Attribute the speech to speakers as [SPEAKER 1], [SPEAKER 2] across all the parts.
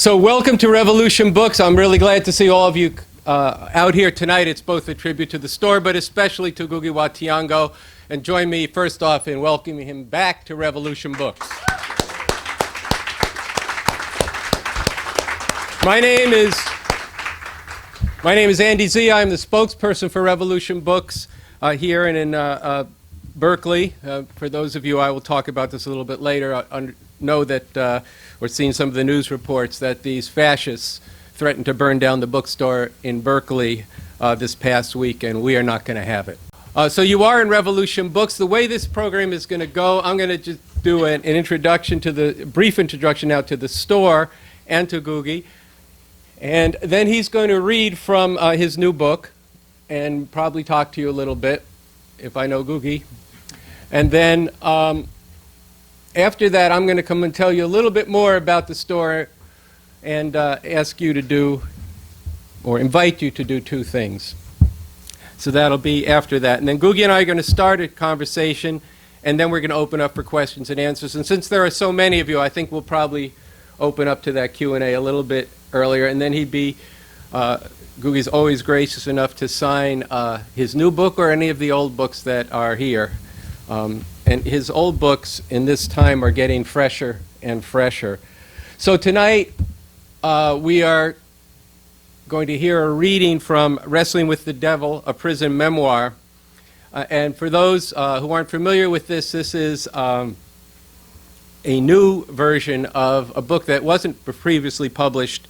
[SPEAKER 1] So welcome to Revolution Books. I'm really glad to see all of you out here tonight. It's both a tribute to the store, but especially to Ngũgĩ Thiong'o. And join me first off in welcoming him back to Revolution Books. My name is Andy Z. I'm the spokesperson for Revolution Books here and in Berkeley. For those of you, I will talk about this a little bit later. Know that we're seeing some of the news reports that these fascists threatened to burn down the bookstore in Berkeley this past week, and we are not going to have it. So you are in Revolution Books. The way this program is going to go, I'm going to just do an introduction to the brief introduction now to the store and to Ngũgĩ, and then he's going to read from his new book and probably talk to you a little bit, if I know Ngũgĩ, and then after that, I'm going to come and tell you a little bit more about the store and ask you to do, or invite you to do, two things. So that'll be after that. And then Ngũgĩ and I are going to start a conversation, and then we're going to open up for questions and answers. And since there are so many of you, I think we'll probably open up to that Q&A a little bit earlier. And then Ngũgĩ's always gracious enough to sign his new book or any of the old books that are here. And his old books in this time are getting fresher and fresher. So tonight we are going to hear a reading from Wrestling with the Devil, a prison memoir. And for those who aren't familiar with this, this is a new version of a book that wasn't previously published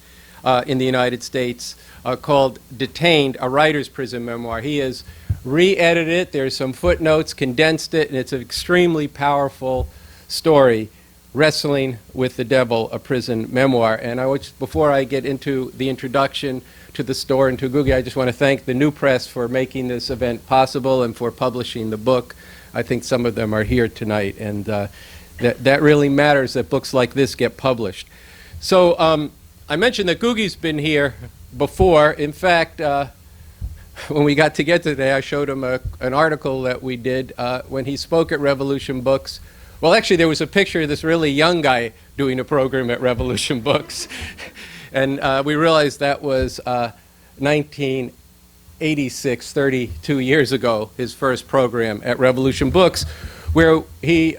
[SPEAKER 1] in the United States called Detained, a writer's prison memoir. He has re-edited it, there's some footnotes, condensed it, and it's an extremely powerful story, Wrestling with the Devil, a prison memoir. And before I get into the introduction to the store and to Ngũgĩ, I just want to thank the New Press for making this event possible and for publishing the book. I think some of them are here tonight, and that really matters that books like this get published. So I mentioned that Ngũgĩ's been here before. In fact, when we got together today, I showed him an article that we did when he spoke at Revolution Books. Well, actually, there was a picture of this really young guy doing a program at Revolution Books. And we realized that was 1986, 32 years ago, his first program at Revolution Books, where he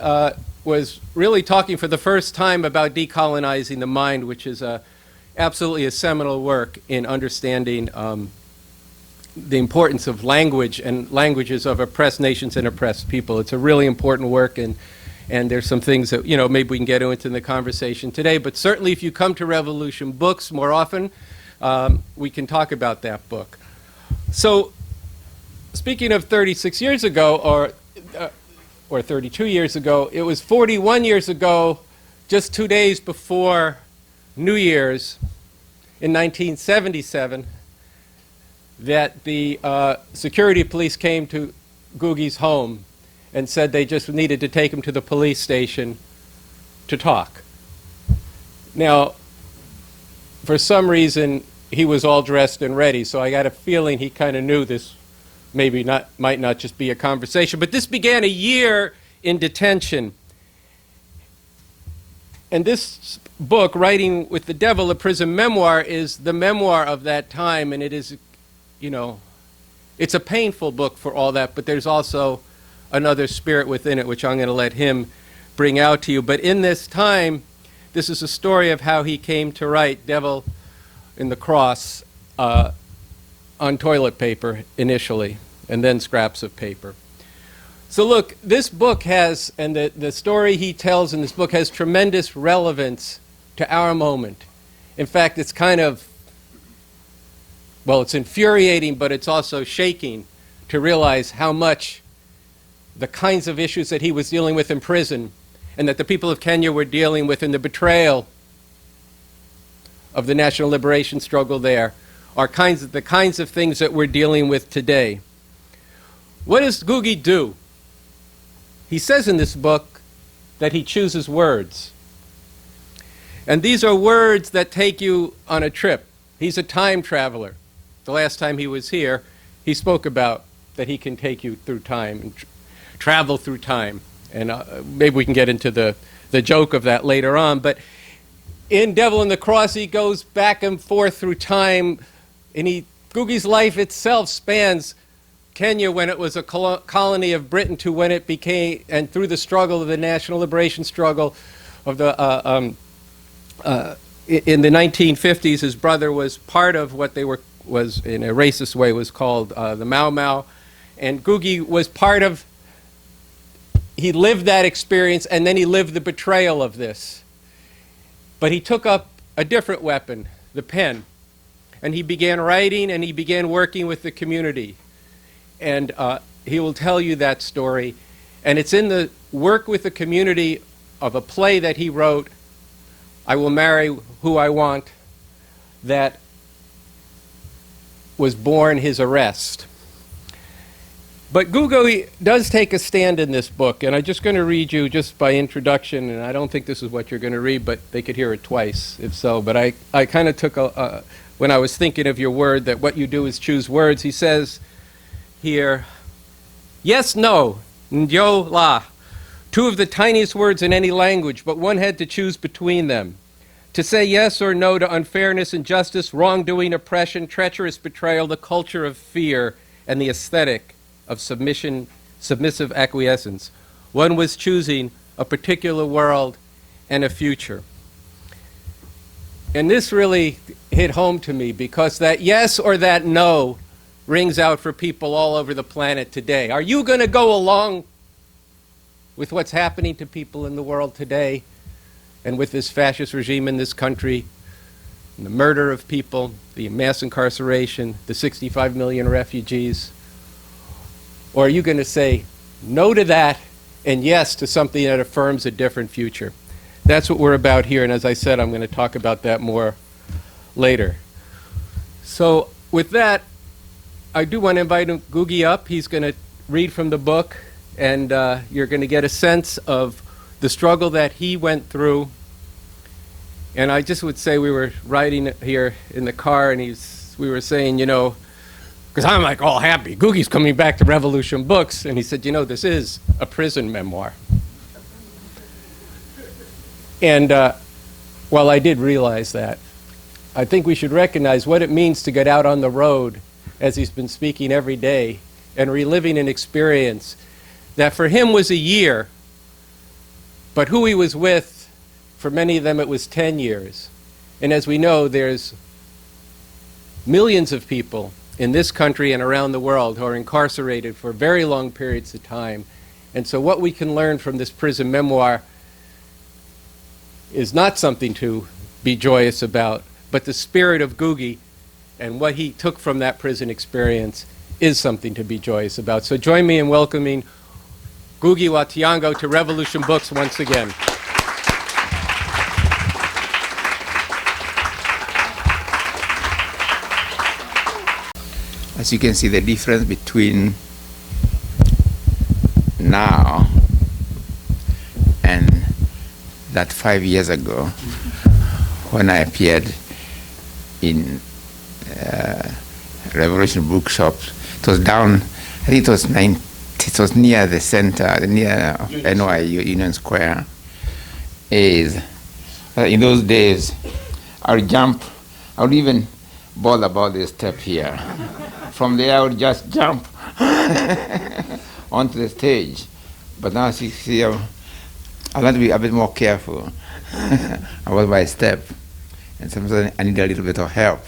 [SPEAKER 1] was really talking for the first time about decolonizing the mind, which is absolutely a seminal work in understanding the importance of language and languages of oppressed nations and oppressed people. It's a really important work, and there's some things that, maybe we can get into in the conversation today, but certainly if you come to Revolution Books more often, we can talk about that book. So, speaking of 36 years ago, or 32 years ago, it was 41 years ago, just 2 days before New Year's in 1977, that the security police came to Ngũgĩ's home and said they just needed to take him to the police station to talk. Now, for some reason, he was all dressed and ready, so I got a feeling he kind of knew this might not just be a conversation. But this began a year in detention. And this book, Writing with the Devil, a prison memoir, is the memoir of that time, and it is, it's a painful book for all that, but there's also another spirit within it, which I'm going to let him bring out to you. But in this time, this is a story of how he came to write Devil in the Cross on toilet paper initially, and then scraps of paper. So look, this book has, and the story he tells in this book has tremendous relevance to our moment. In fact, it's kind of, well, it's infuriating, but it's also shaking to realize how much the kinds of issues that he was dealing with in prison and that the people of Kenya were dealing with in the betrayal of the national liberation struggle there are the kinds of things that we're dealing with today. What does Ngũgĩ do? He says in this book that he chooses words. And these are words that take you on a trip. He's a time traveler. The last time he was here, he spoke about that he can take you through time and travel through time. And maybe we can get into the joke of that later on. But in Devil in the Cross, he goes back and forth through time, and Ngũgĩ's life itself spans Kenya when it was a colony of Britain to when it became, and through the struggle of the national liberation struggle of the in the 1950s, his brother was part of what was in a racist way was called the Mau Mau, and Ngũgĩ was part of. He lived that experience, and then he lived the betrayal of this. But he took up a different weapon, the pen, and he began writing, and he began working with the community. And he will tell you that story. And it's in the work with the community of a play that he wrote, I Will Marry Who I Want, that was born his arrest. But Ngũgĩ does take a stand in this book, and I'm just going to read you just by introduction, and I don't think this is what you're going to read, but they could hear it twice, if so. But I kind of took, when I was thinking of your word, that what you do is choose words. He says here, yes, no, njo, la, two of the tiniest words in any language, but one had to choose between them. To say yes or no to unfairness, injustice, wrongdoing, oppression, treacherous betrayal, the culture of fear, and the aesthetic of submissive acquiescence. One was choosing a particular world and a future. And this really hit home to me because that yes or that no rings out for people all over the planet today. Are you going to go along with what's happening to people in the world today and with this fascist regime in this country, and the murder of people, the mass incarceration, the 65 million refugees? Or are you going to say no to that and yes to something that affirms a different future? That's what we're about here, and as I said, I'm going to talk about that more later. So with that, I do want to invite Ngũgĩ up. He's going to read from the book, and you're going to get a sense of the struggle that he went through. And I just would say, we were riding here in the car, and we were saying, you know, because I'm like all happy, Ngũgĩ's coming back to Revolution Books, and he said, you know, this is a prison memoir. And while I did realize that, I think we should recognize what it means to get out on the road, as he's been speaking every day, and reliving an experience that for him was a year, but who he was with, for many of them it was 10 years. And as we know, there's millions of people in this country and around the world who are incarcerated for very long periods of time. And so what we can learn from this prison memoir is not something to be joyous about, but the spirit of Ngũgĩ and what he took from that prison experience is something to be joyous about. So join me in welcoming Ngũgĩ wa Thiong'o to Revolution Books once again.
[SPEAKER 2] As you can see, the difference between now and that 5 years ago when I appeared in Revolution Bookshops. It was down, I think it was near the center, near NYU, Union Square. In those days, I would even bother about this step here. From there, I would just jump onto the stage. But now, see, I've learned to be a bit more careful about my step. And sometimes I need a little bit of help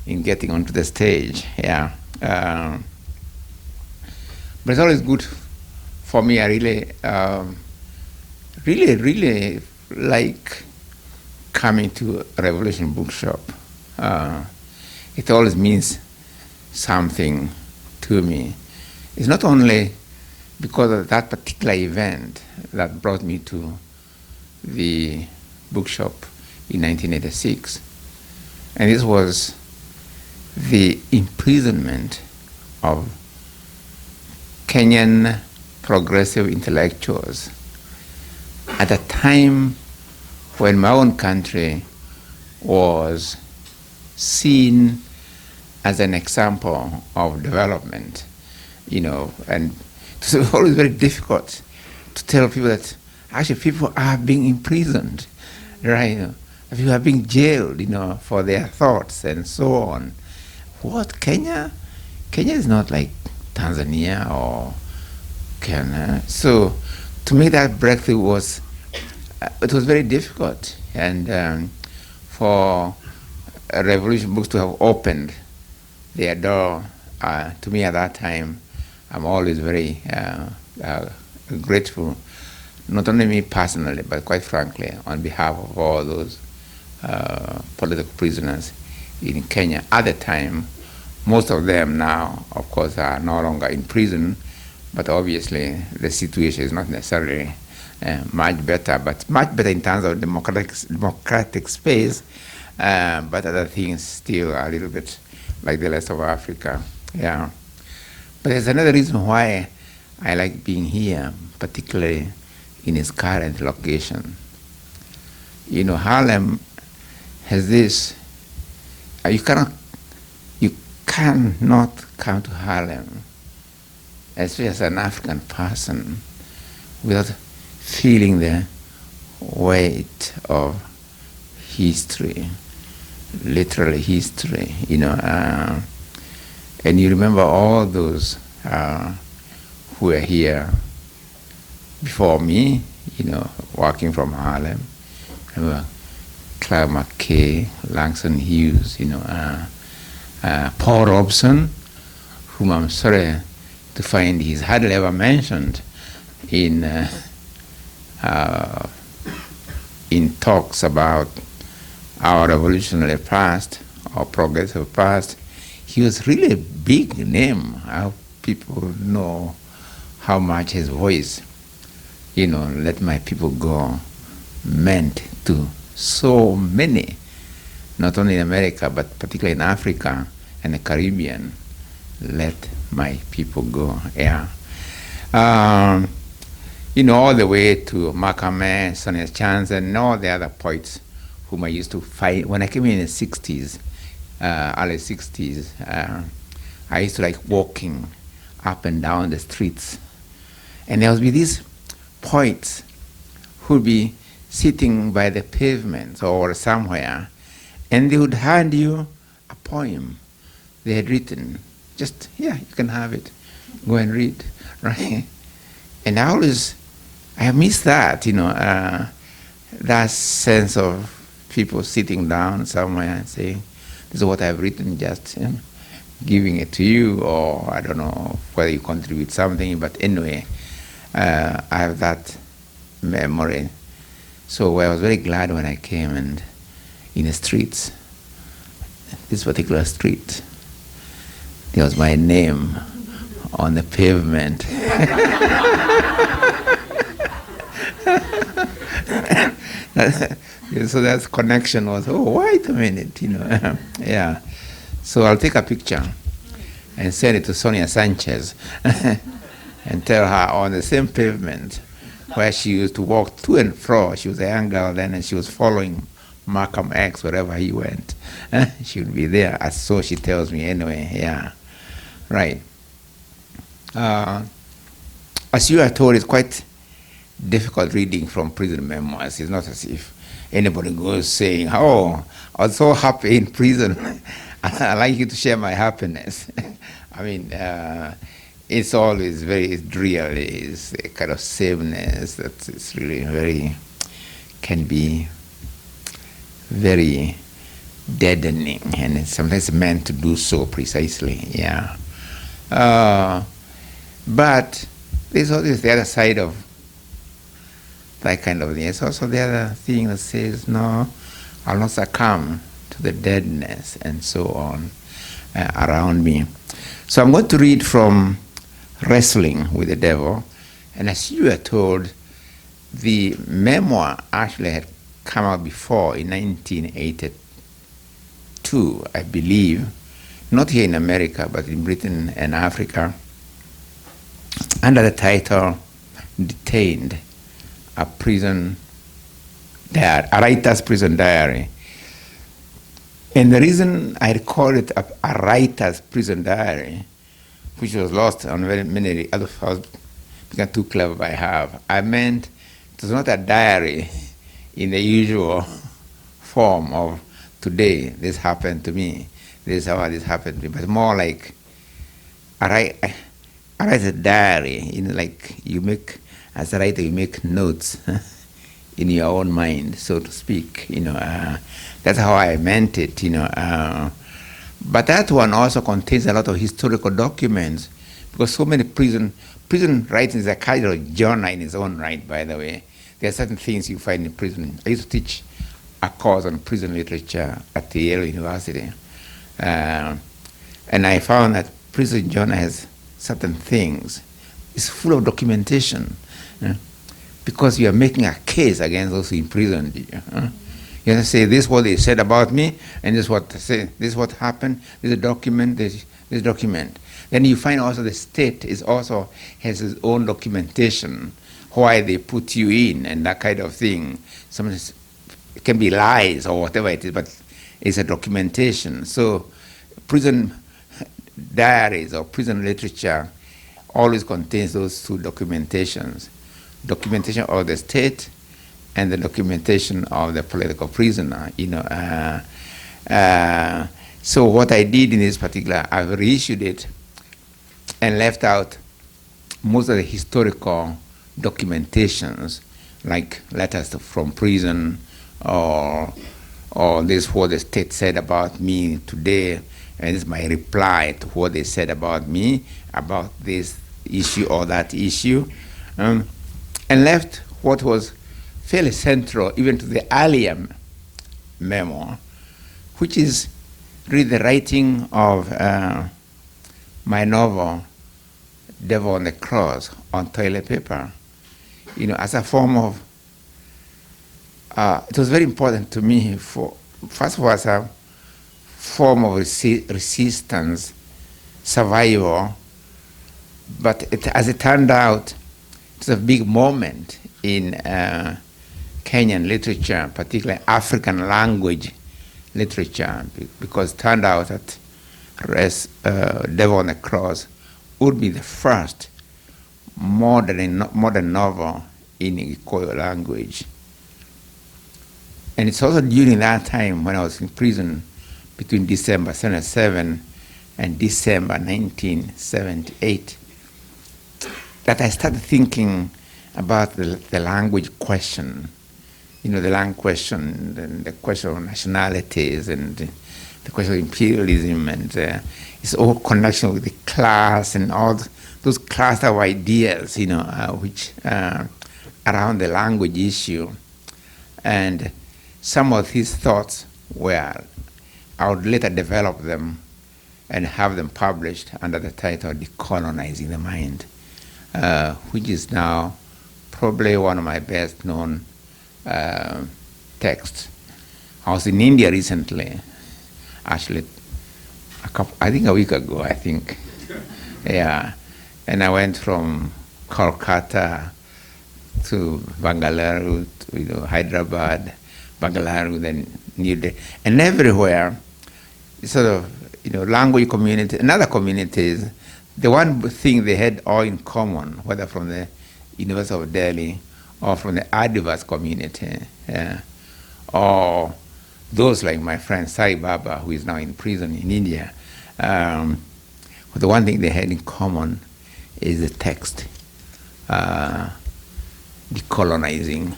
[SPEAKER 2] in getting onto the stage. Yeah. But it's always good for me. I really like coming to a Revolution Bookshop. It always means something to me. It's not only because of that particular event that brought me to the bookshop in 1986. And this was the imprisonment of Kenyan progressive intellectuals at a time when my own country was seen as an example of development, you know, and it's always very difficult to tell people that actually people are being imprisoned, right? who are being jailed, for their thoughts and so on. What, Kenya? Kenya is not like Tanzania or Kenya. So to me that breakthrough was, it was very difficult. And for Revolution Books to have opened their door, to me at that time, I'm always very grateful, not only me personally, but quite frankly, on behalf of all those political prisoners in Kenya at the time. Most of them now, of course, are no longer in prison, but obviously the situation is not necessarily much better, but much better in terms of democratic space, but other things still are a little bit like the rest of Africa. Yeah. But there's another reason why I like being here, particularly in its current location. Harlem has this, you cannot come to Harlem, especially as an African person, without feeling the weight of history, literally history, and you remember all those who were here before me, walking from Harlem. Remember Clark McKay, Langston Hughes, Paul Robeson, whom I'm sorry to find he's hardly ever mentioned in talks about our revolutionary past or progressive past. He was really a big name. How people know how much his voice, let my people go, meant to so many, not only in America, but particularly in Africa and the Caribbean. Let my people go, yeah. All the way to Malcolm X, Sonia Chance, and all the other poets whom I used to fight. When I came in the 60s, early 60s, I used to like walking up and down the streets. And there would be these poets who would be sitting by the pavement or somewhere, and they would hand you a poem they had written. Just, yeah, you can have it. Go and read, right? And I miss that, that sense of people sitting down somewhere and saying, this is what I've written, just giving it to you, or I don't know whether you contribute something, but anyway, I have that memory. So I was very glad when I came and in the streets, this particular street, there was my name on the pavement. So that connection was, oh, wait a minute, yeah. So I'll take a picture and send it to Sonia Sanchez and tell her on the same pavement where she used to walk to and fro. She was a young girl then, and she was following Malcolm X wherever he went. She would be there, so she tells me anyway, yeah. Right. As you are told, it's quite difficult reading from prison memoirs. It's not as if anybody goes saying, oh, I was so happy in prison. I'd like you to share my happiness. I mean, it's always very real. It's a kind of sameness that is really can be very deadening, and it's sometimes meant to do so precisely, yeah. But there's always the other side of that kind of thing. It's also the other thing that says, no, I'll not succumb to the deadness and so on around me. So I'm going to read from Wrestling with the Devil. And as you are told, the memoir actually had come out before in 1982, I believe, not here in America, but in Britain and Africa, under the title Detained, a writer's prison diary. And the reason I call it a writer's prison diary, which was lost on very many other files, became too clever I meant it was not a diary in the usual form of today, this happened to me, this is how this happened to me, but more like I write a diary, like you make, as a writer, you make notes in your own mind, so to speak, that's how I meant it, but that one also contains a lot of historical documents, because so many prison writing is a kind of genre in its own right, by the way. There are certain things you find in prison. I used to teach a course on prison literature at the Yale University. And I found that prison journal has certain things. It's full of documentation, because you are making a case against those in prison. You have to say, this is what they said about me, and this is what happened, this is a document, this document. Then you find also the state has its own documentation, why they put you in, and that kind of thing. Sometimes it can be lies or whatever it is, but it's a documentation. So prison diaries or prison literature always contains those two documentations. Documentation of the state and the documentation of the political prisoner, So what I did in this particular, I've reissued it and left out most of the historical documentations, like letters from prison, or this is what the state said about me today, and this is my reply to what they said about me, about this issue or that issue, and left what was fairly central even to the earlier memoir, which is really the writing of my novel, Devil on the Cross, on toilet paper, as a form of, it was very important to me, first of all, as a form of resistance, survival, but as it turned out, it was a big moment in Kenyan literature, particularly African language literature, because it turned out that Devil on the Cross would be the first modern novel in Gikuyu language. And it's also during that time when I was in prison between December 1977 and December 1978 that I started thinking about the language question, the language question, and the question of nationalities, and the question of imperialism, and its all connection with the class and all those class of ideas, which around the language issue. And some of his thoughts I would later develop them and have them published under the title Decolonizing the Mind, which is now probably one of my best known texts. I was in India recently, actually, I think a week ago, yeah. And I went from Kolkata to Bangalore, to Hyderabad, Bangalore, then New Delhi, and everywhere, sort of, language community and other communities, the one thing they had all in common, whether from the University of Delhi or from the Adivas community, or those like my friend Sai Baba, who is now in prison in India, the one thing they had in common is the text, decolonizing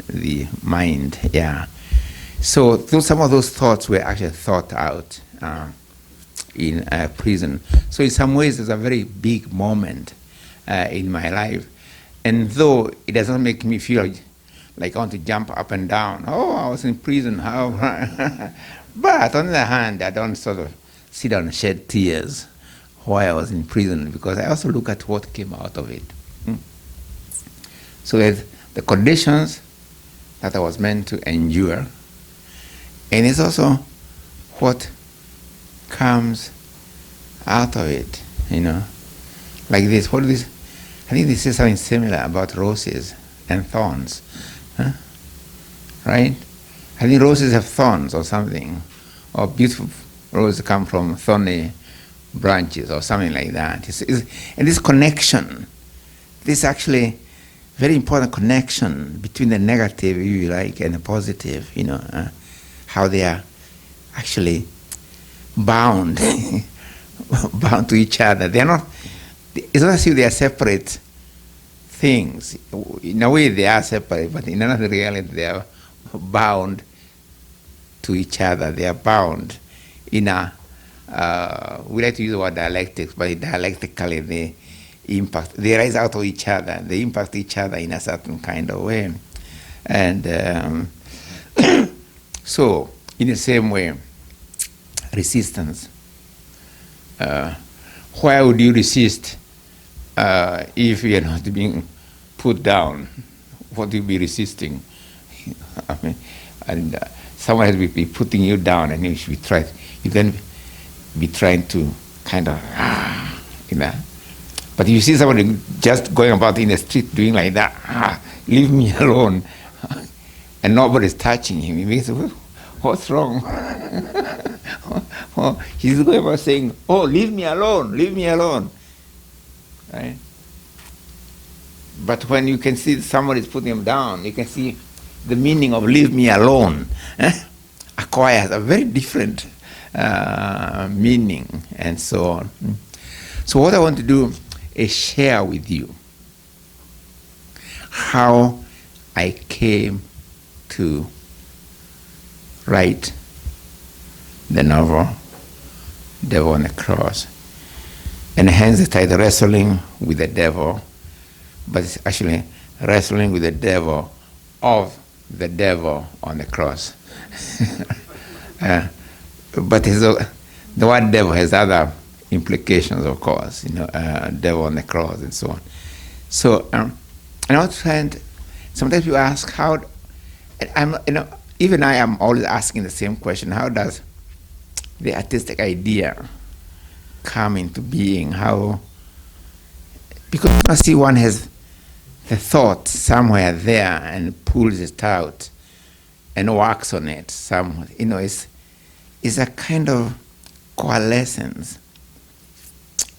[SPEAKER 2] the mind, yeah. So some of those thoughts were actually thought out in prison. So in some ways, it's a very big moment in my life. And though it doesn't make me feel like I want to jump up and down, I was in prison, how? But on the other hand, I don't sort of sit down and shed tears while I was in prison, because I also look at what came out of it. So there's the conditions that I was meant to endure, and it's also what comes out of it, like this. What is this? I think this is something similar about roses and thorns, right? I think roses have thorns or something, or beautiful roses come from thorny branches or something like that. And this connection, this actually very important connection between the negative, if you like, and the positive, how they are actually bound, bound to each other. They are not. It's not as if they are separate things. In a way, they are separate, but in another reality, they are bound to each other. They are bound in a. We like to use the word dialectics, but dialectically, they rise out of each other. They impact each other in a certain kind of way, and so in the same way, resistance. Why would you resist if you are not being put down? What do you be resisting? I mean, and someone has to be putting you down, and you should be trying. You then be trying to kind of, But you see somebody just going about in the street doing like that, leave me alone, and nobody's touching him. He means, what's wrong? He's going about saying, oh, leave me alone, right? But when you can see somebody's putting him down, you can see the meaning of leave me alone acquires a very different meaning, and so on. So what I want to do is share with you how I came to write the novel Devil on the Cross, and hence the title Wrestling with the Devil, but it's actually wrestling with the devil of the devil on the cross. But the word devil has other implications, of course, devil on the cross and so on. So, and I was trying to, sometimes you ask how, even I am always asking the same question: how does the artistic idea come into being? How? Because I see one has the thought somewhere there and pulls it out and works on it. It's a kind of coalescence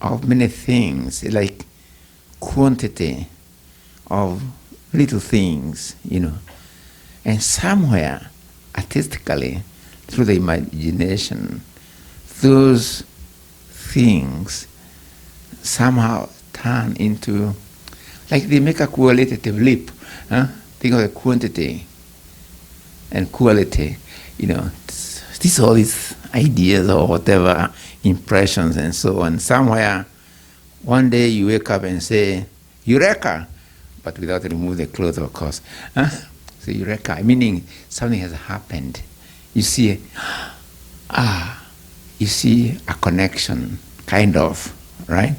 [SPEAKER 2] of many things, like quantity of little things, and somewhere artistically, through the imagination, those things somehow turn into, like they make a qualitative leap. Think of the quantity and quality, these all these ideas or whatever, impressions and so on. Somewhere, one day you wake up and say, Eureka! But without removing the clothes, of course. So Eureka, meaning something has happened. You see, you see a connection, kind of, right?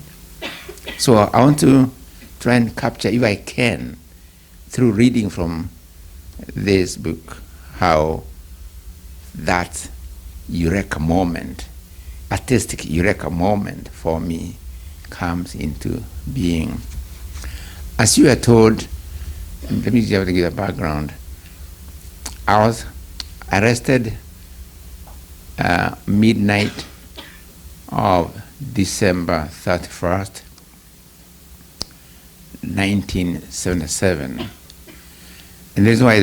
[SPEAKER 2] So I want to try and capture, if I can, through reading from this book, how that Eureka moment, artistic Eureka moment for me, comes into being. As you are told, let me just give you a background. I was arrested midnight of December 31st, 1977. And this is why,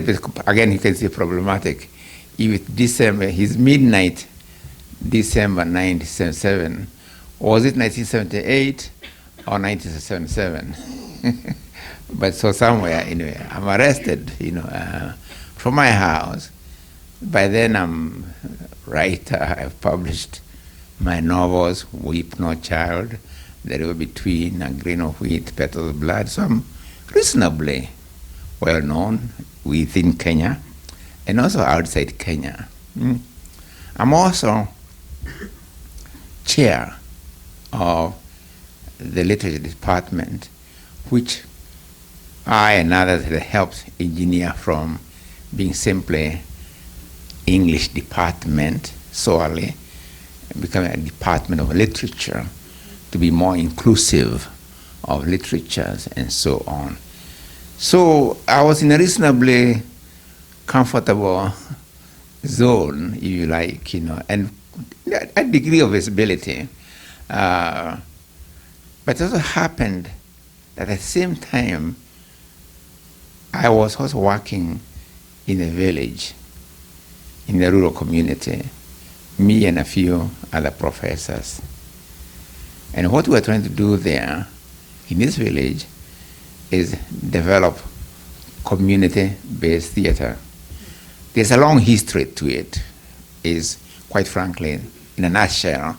[SPEAKER 2] again, you can see problematic. If December, his midnight, December 1977, was it 1978 or 1977? But so somewhere, anyway, I'm arrested, from my house. By then I'm a writer. I've published my novels, Weep No Child, The River Between, A Grain of Wheat, Petals of Blood. So I'm reasonably well known within Kenya and also outside Kenya. I'm also chair of the literature department, which I and others have helped engineer from being simply English department solely, becoming a department of literature to be more inclusive of literatures and so on. So I was in a reasonably comfortable zone, if you like, and a degree of visibility. But it also happened that at the same time, I was also working in a village in the rural community, me and a few other professors. And what we're trying to do there in this village is develop community-based theater. There's a long history to it. Is quite frankly, in a nutshell,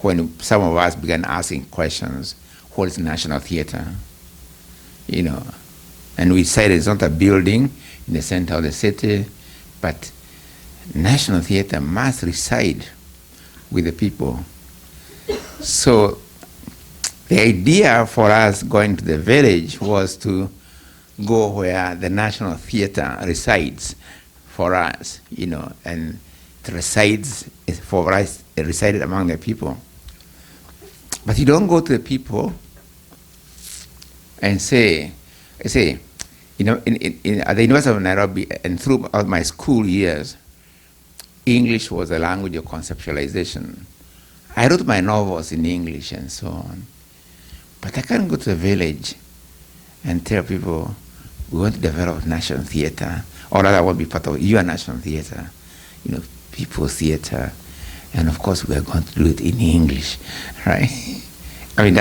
[SPEAKER 2] when some of us began asking questions, what is national theater? You know, and we said it's not a building in the center of the city, but national theater must reside with the people. So the idea for us going to the village was to go where the national theater resides for us, you know, and it resides for us, it resided among the people. But you don't go to the people and say, you know, at the University of Nairobi and throughout my school years, English was a language of conceptualization. I wrote my novels in English and so on. But I can't go to the village and tell people, we want to develop national theater, or rather I want to be part of your national theater, you know, people's theater, and of course we are going to do it in English, right? I mean,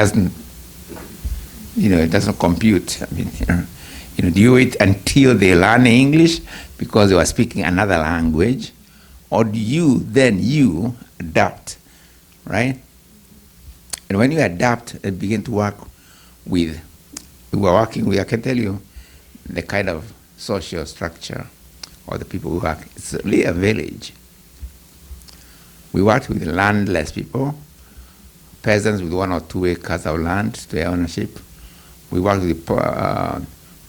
[SPEAKER 2] it doesn't compute. I mean, do it until they learn English because they were speaking another language, or do you adapt, right? And when you adapt and begin to work with, I can tell you the kind of social structure or the people who work. It's really a village. We worked with landless people, peasants with 1 or 2 acres of land to their ownership. We worked with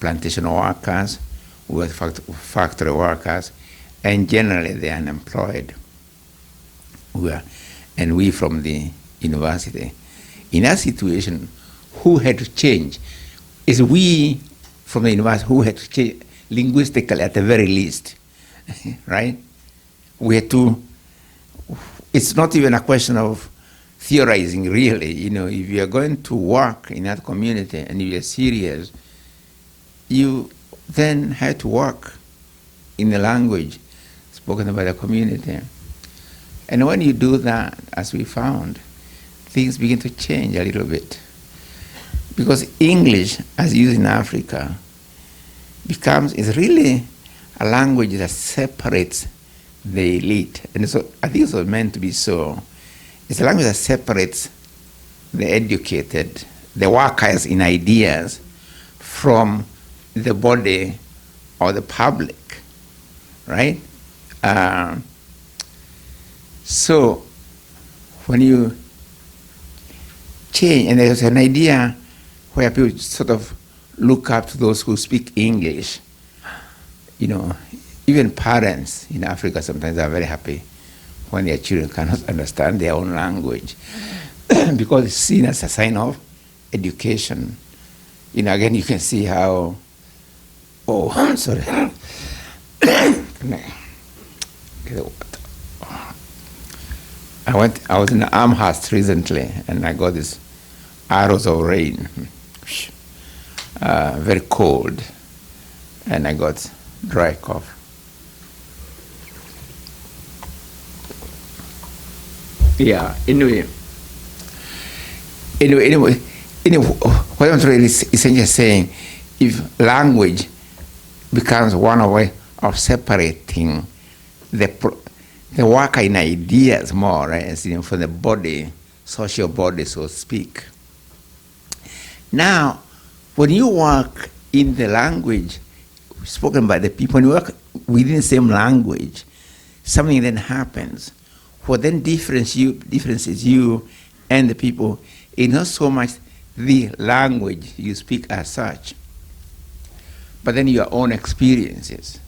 [SPEAKER 2] plantation workers, we worked with factory workers, and generally the unemployed. And we from the university. In that situation, who had to change? Is we from the university who had to change linguistically at the very least, right? We had to, it's not even a question of theorizing really, you know, if you are going to work in that community and if you are serious, you then had to work in the language spoken by the community. And when you do that, as we found, things begin to change a little bit. Because English, as used in Africa, is really a language that separates the elite. And so I think it was meant to be so. It's a language that separates the educated, the workers in ideas, from the body or the public, right? So when you change, and there's an idea where people sort of look up to those who speak English, you know, even parents in Africa sometimes are very happy when their children cannot understand their own language because it's seen as a sign of education. You know, again, you can see how, I'm sorry. I was in Amherst recently, and I got these arrows of rain, very cold, and I got dry cough. Yeah. Anyway, what I'm really essentially saying, if language becomes one way of separating the worker in ideas more, right, you know, from the body, social body, so to speak. Now, when you work in the language spoken by the people, when you work within the same language, something then happens. What then differences you and the people is not so much the language you speak as such, but then your own experiences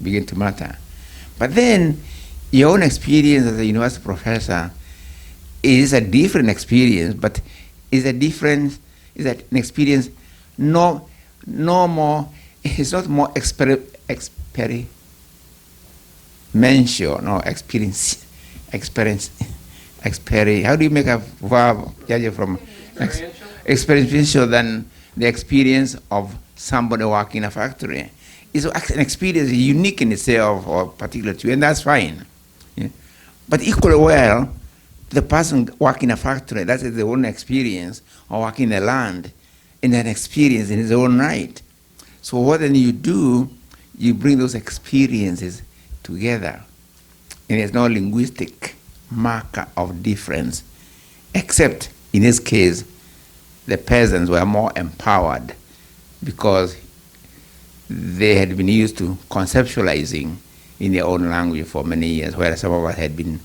[SPEAKER 2] begin to matter. But then your own experience as a university professor is a different experience, but is an experience no more, it's not more experiential, no experience, how do you make a verb from experiential than the experience of somebody working in a factory? is an experience unique in itself or particular to you, and that's fine. Yeah. But equally well, the person working in a factory, that is their own experience, or working in the land, in an experience in his own right. So what then you do, you bring those experiences together. And there's no linguistic marker of difference, except in this case, the peasants were more empowered because they had been used to conceptualizing in their own language for many years, whereas some of us had been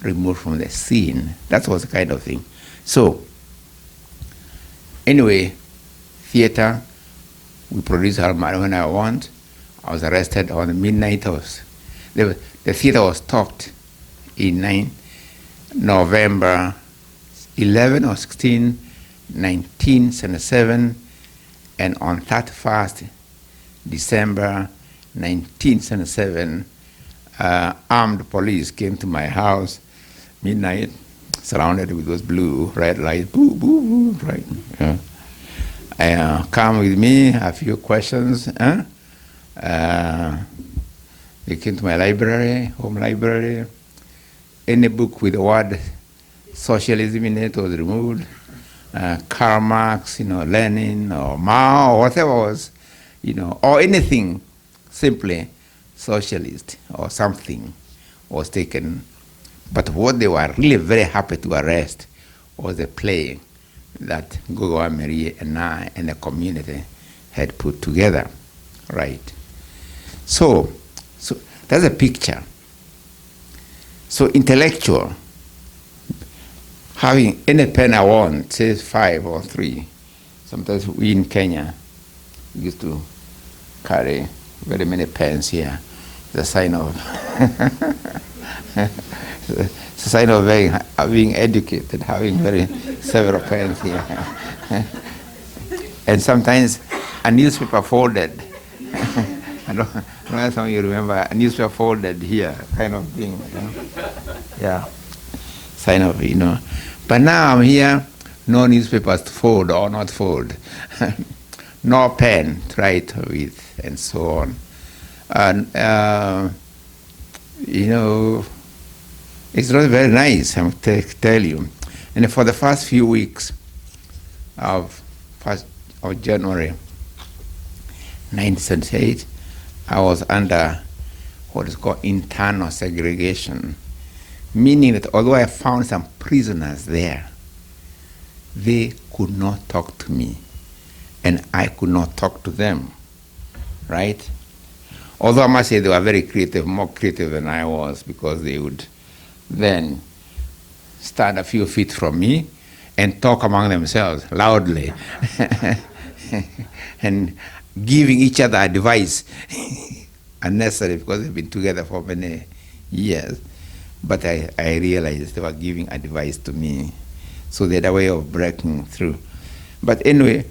[SPEAKER 2] removed from the scene. That was the kind of thing. So, anyway, theater, we produced When I Want. I was arrested on the midnight. The theater was stopped in November 11 or 16, 1977, and on 31st December 1977, armed police came to my house, midnight, surrounded with those blue, red lights, boo, boo, boo, right? Come with me, a few questions. They came to my library, home library. Any book with the word socialism in it was removed. Karl Marx, Lenin, or Mao, or whatever was, or anything simply socialist or something was taken. But what they were really very happy to arrest was the play that Ngũgĩ Marie and I and the community had put together, right? So that's a picture. So intellectual, having any pen I want, say 5 or 3. Sometimes we in Kenya used to carry very many pens here. It's a sign of it's a sign of being educated, having several pens here. And sometimes a newspaper folded. I don't know if some of you remember a newspaper folded here, kind of thing. Yeah, sign of, But now I'm here, no newspapers to fold or not fold. No pen to write with, and so on. And, it's not very nice, I must tell you. And for the first few weeks of January 1978, I was under what is called internal segregation, meaning that although I found some prisoners there, they could not talk to me, and I could not talk to them, right? Although I must say they were very creative, more creative than I was, because they would then stand a few feet from me and talk among themselves loudly and giving each other advice unnecessary because they've been together for many years. But I realized they were giving advice to me. So they had a way of breaking through. But anyway,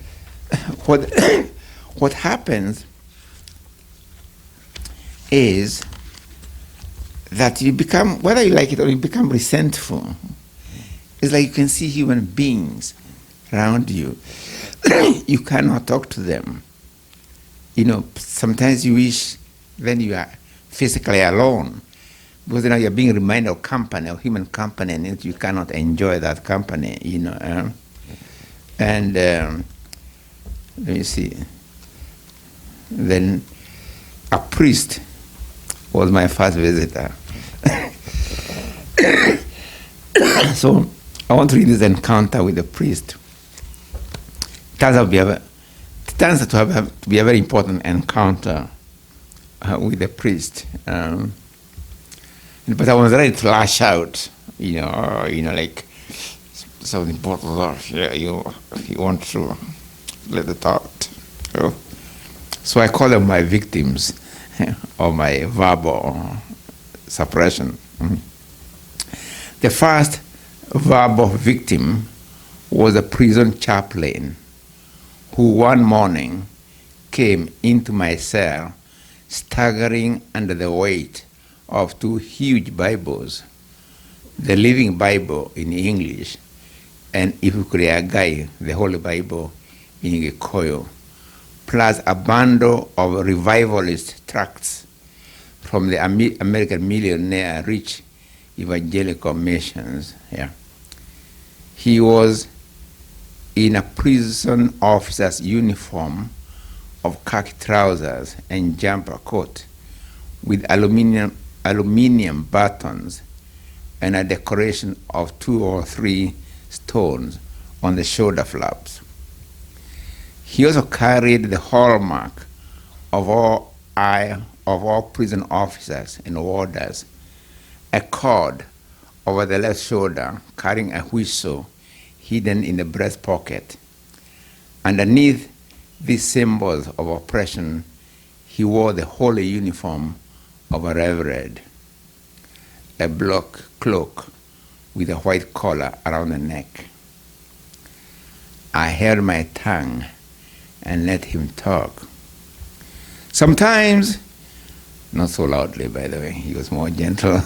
[SPEAKER 2] what happens is that you become, whether you like it or you become resentful. It's like you can see human beings around you. You cannot talk to them. Sometimes you wish then you are physically alone, because you're being reminded of company, of human company, and you cannot enjoy that company, And let me see. Then a priest was my first visitor. So I want to read this encounter with the priest. It turns out to be a very important encounter with the priest. But I was ready to lash out, like something important. Yeah, you want to let it out. So I call them my victims of my verbal suppression. The first verbal victim was a prison chaplain who one morning came into my cell staggering under the weight of 2 huge Bibles, the Living Bible in English, and Ifukuriagai, the Holy Bible in Gikuyu, plus a bundle of revivalist tracts from the American millionaire rich evangelical missions. Yeah. He was in a prison officer's uniform of khaki trousers and jumper coat with aluminium buttons and a decoration of 2 or 3 stones on the shoulder flaps. He also carried the hallmark of all prison officers and warders, a cord over the left shoulder carrying a whistle hidden in the breast pocket. Underneath these symbols of oppression, he wore the holy uniform of a reverend, a black cloak with a white collar around the neck. I held my tongue and let him talk. Sometimes, not so loudly by the way, he was more gentle.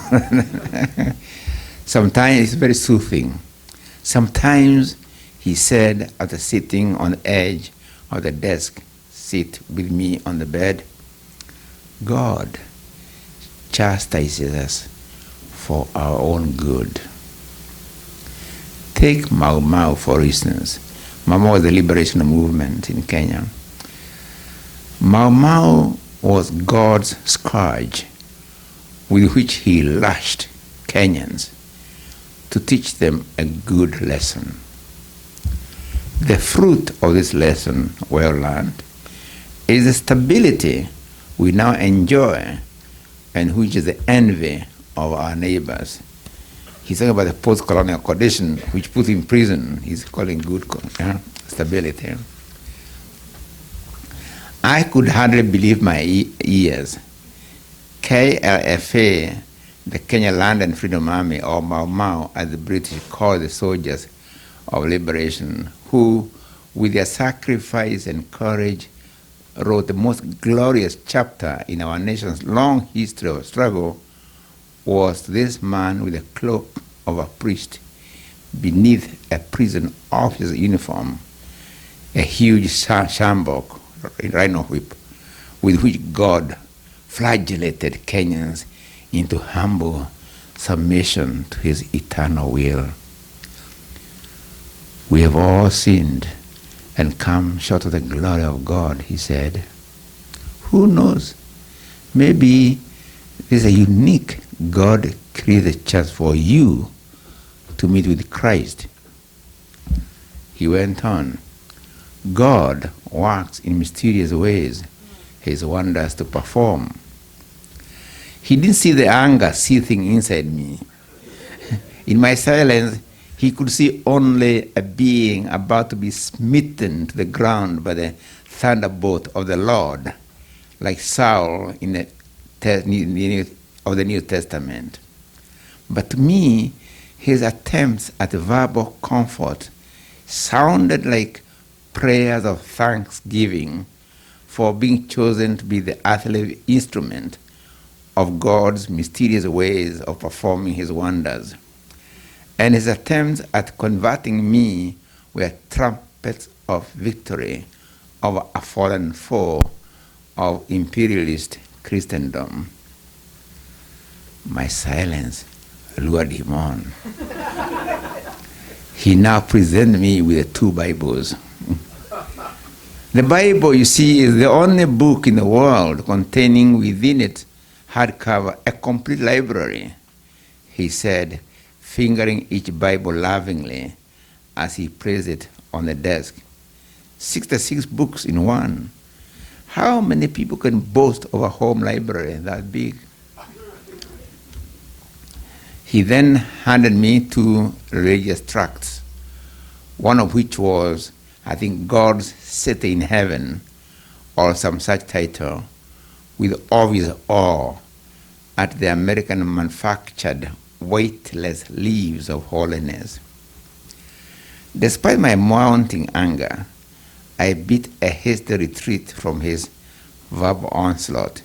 [SPEAKER 2] Sometimes it's very soothing. Sometimes, he said, after sitting on the edge of the desk, sit with me on the bed, God chastises us for our own good. Take Mau Mau, for instance. Mau Mau was the liberation movement in Kenya. Mau Mau was God's scourge with which he lashed Kenyans to teach them a good lesson. The fruit of this lesson, well learned, is the stability we now enjoy and which is the envy of our neighbors. He's talking about the post-colonial condition which put him in prison. He's calling good stability. I could hardly believe my ears. KLFA, the Kenya Land and Freedom Army, or Mau Mau, as the British called the soldiers of liberation, who, with their sacrifice and courage, wrote the most glorious chapter in our nation's long history of struggle, was this man with the cloak of a priest beneath a prison officer's uniform, a huge shambok, rhino whip, with which God flagellated Kenyans into humble submission to his eternal will. We have all sinned and come short of the glory of God, he said. Who knows? Maybe there's a unique God-created chance for you to meet with Christ. He went on, God works in mysterious ways, his wonders to perform. He didn't see the anger seething inside me. In my silence, he could see only a being about to be smitten to the ground by the thunderbolt of the Lord, like Saul in the New Testament. But to me, his attempts at verbal comfort sounded like prayers of thanksgiving for being chosen to be the earthly instrument of God's mysterious ways of performing his wonders. And his attempts at converting me were trumpets of victory over a fallen foe of imperialist Christendom. My silence lured him on. He now presented me with 2 Bibles. The Bible, you see, is the only book in the world containing within it hardcover a complete library, he said, fingering each Bible lovingly as he placed it on the desk. 66 books in one. How many people can boast of a home library that big? He then handed me 2 religious tracts, one of which was, I think, God's City in Heaven, or some such title, with obvious awe at the American manufactured weightless leaves of holiness. Despite my mounting anger, I beat a hasty retreat from his verbal onslaught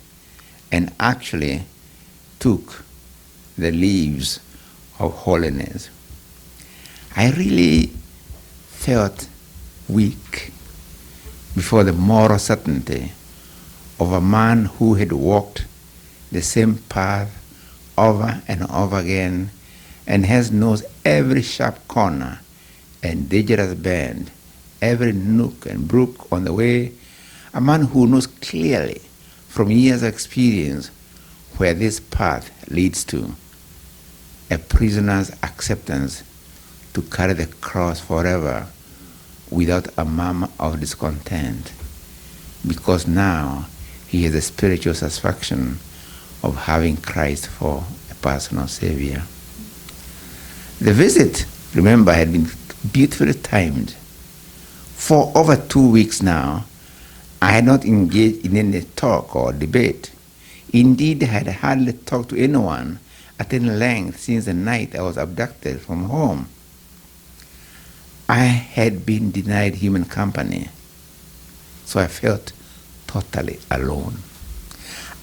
[SPEAKER 2] and actually took the leaves of holiness. I really felt weak before the moral certainty of a man who had walked the same path over and over again and has known every sharp corner and dangerous bend, every nook and brook on the way, a man who knows clearly from years of experience where this path leads to, a prisoner's acceptance to carry the cross forever without a murmur of discontent, because now he has the spiritual satisfaction of having Christ for a personal Savior. The visit, remember, had been beautifully timed. For over 2 weeks now, I had not engaged in any talk or debate. Indeed, I had hardly talked to anyone at any length since the night I was abducted from home. I had been denied human company, so I felt totally alone.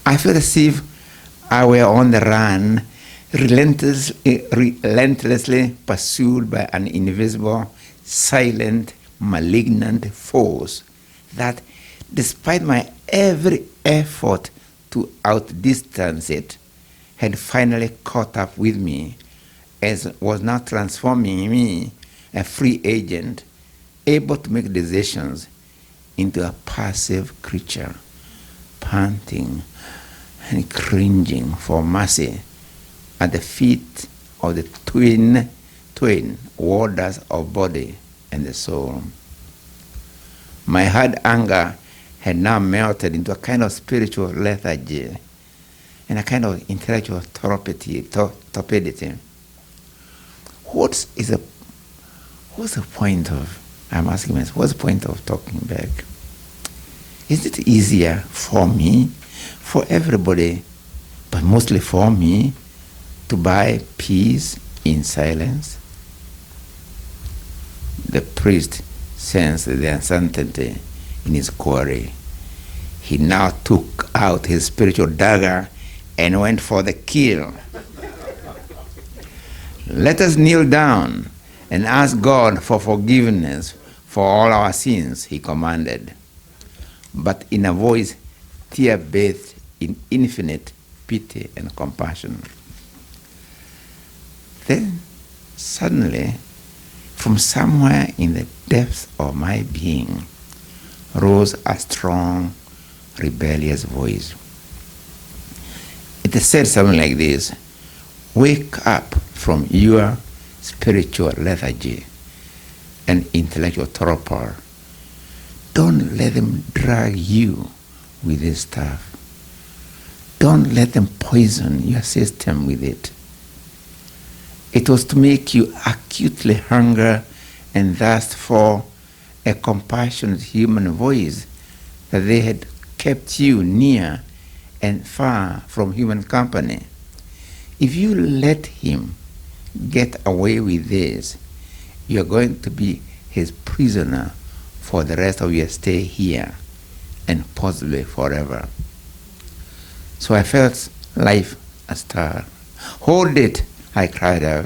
[SPEAKER 2] I felt as if I were on the run, relentlessly pursued by an invisible, silent, malignant force that, despite my every effort to outdistance it, had finally caught up with me, as was now transforming me, a free agent, able to make decisions, into a passive creature, panting and cringing for mercy at the feet of the twin warders of body and the soul. My hard anger had now melted into a kind of spiritual lethargy and a kind of intellectual torpidity. What's the point of, I'm asking myself, what's the point of talking back? Is it easier for me, for everybody, but mostly for me, to buy peace in silence? The priest sensed the uncertainty in his query. He now took out his spiritual dagger and went for the kill. Let us kneel down and ask God for forgiveness for all our sins, he commanded, but in a voice tear-bathed in infinite pity and compassion. Then, suddenly, from somewhere in the depths of my being, rose a strong, rebellious voice. It said something like this: wake up from your spiritual lethargy and intellectual torpor. Don't let them drag you with this stuff. Don't let them poison your system with it. It was to make you acutely hunger and thirst for a compassionate human voice that they had kept you near and far from human company. If you let him get away with this, you're going to be his prisoner for the rest of your stay here and possibly forever. So I felt life astir. Hold it, I cried out.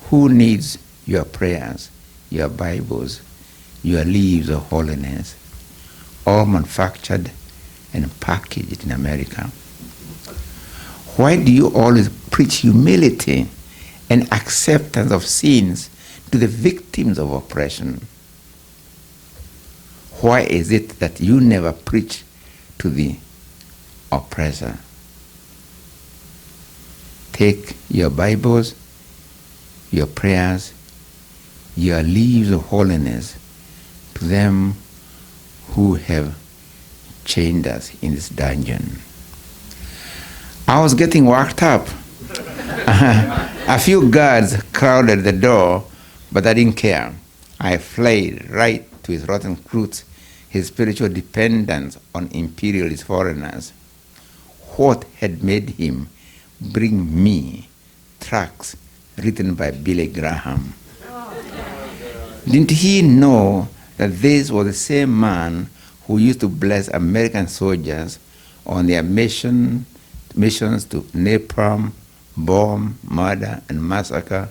[SPEAKER 2] Who needs your prayers, your Bibles, your leaves of holiness, all manufactured and packaged in America? Why do you always preach humility and acceptance of sins to the victims of oppression? Why is it that you never preach to the oppressor? Take your Bibles, your prayers, your leaves of holiness to them who have chained us in this dungeon. I was getting worked up. A few guards crowded the door, but I didn't care. I fled right to his rotten roots, his spiritual dependence on imperialist foreigners. What had made him bring me tracts written by Billy Graham? Didn't he know that this was the same man who used to bless American soldiers on their missions to napalm, bomb, murder, and massacre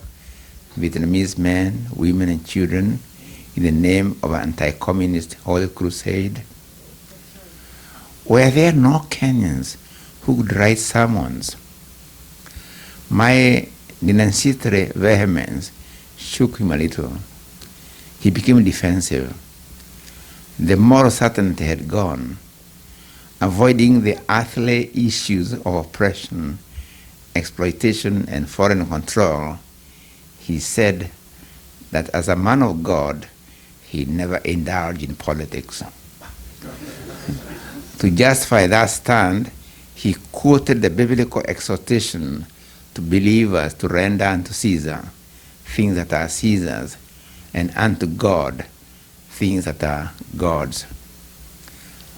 [SPEAKER 2] Vietnamese men, women, and children in the name of an anti-communist Holy Crusade? Were there no Kenyans who could write sermons? My denunciatory vehemence shook him a little. He became defensive. The moral certainty had gone. Avoiding the earthly issues of oppression, exploitation, and foreign control, he said that as a man of God, he never indulged in politics. To justify that stand, he quoted the biblical exhortation to believers to render unto Caesar things that are Caesar's, and unto God things that are God's.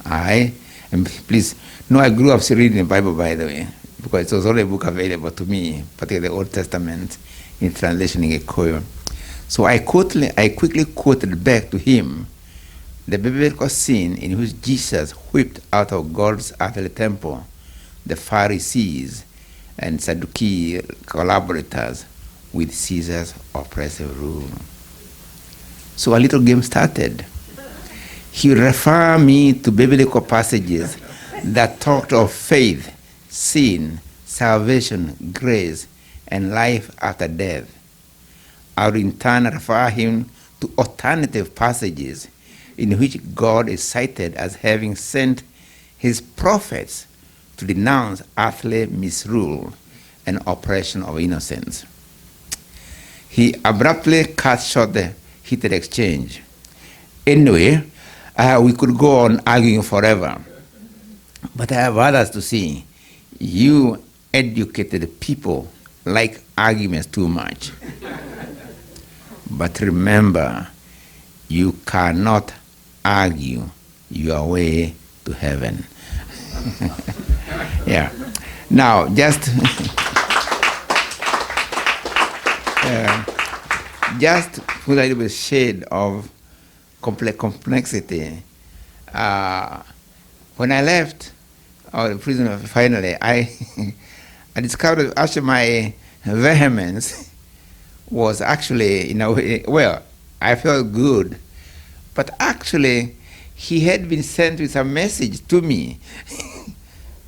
[SPEAKER 2] And please, no, I grew up reading the Bible, by the way, because it was only a book available to me, particularly the Old Testament, in translation in Gikuyu. So I quickly quoted back to him the biblical scene in which Jesus whipped out of God's earthly temple the Pharisees and Sadducee collaborators with Caesar's oppressive rule. So a little game started. He would refer me to biblical passages that talked of faith, sin, salvation, grace, and life after death. I would in turn refer him to alternative passages in which God is cited as having sent his prophets to denounce earthly misrule and oppression of innocents. He abruptly cut short the heated exchange. Anyway, we could go on arguing forever, but I have others to see. You educated people like arguments too much. But remember, you cannot argue your way to heaven. Yeah. Now, just put a little bit shade of complexity. When I left the prison, finally, I discovered actually my vehemence was actually, in a way, well, I felt good, but actually, he had been sent with a message to me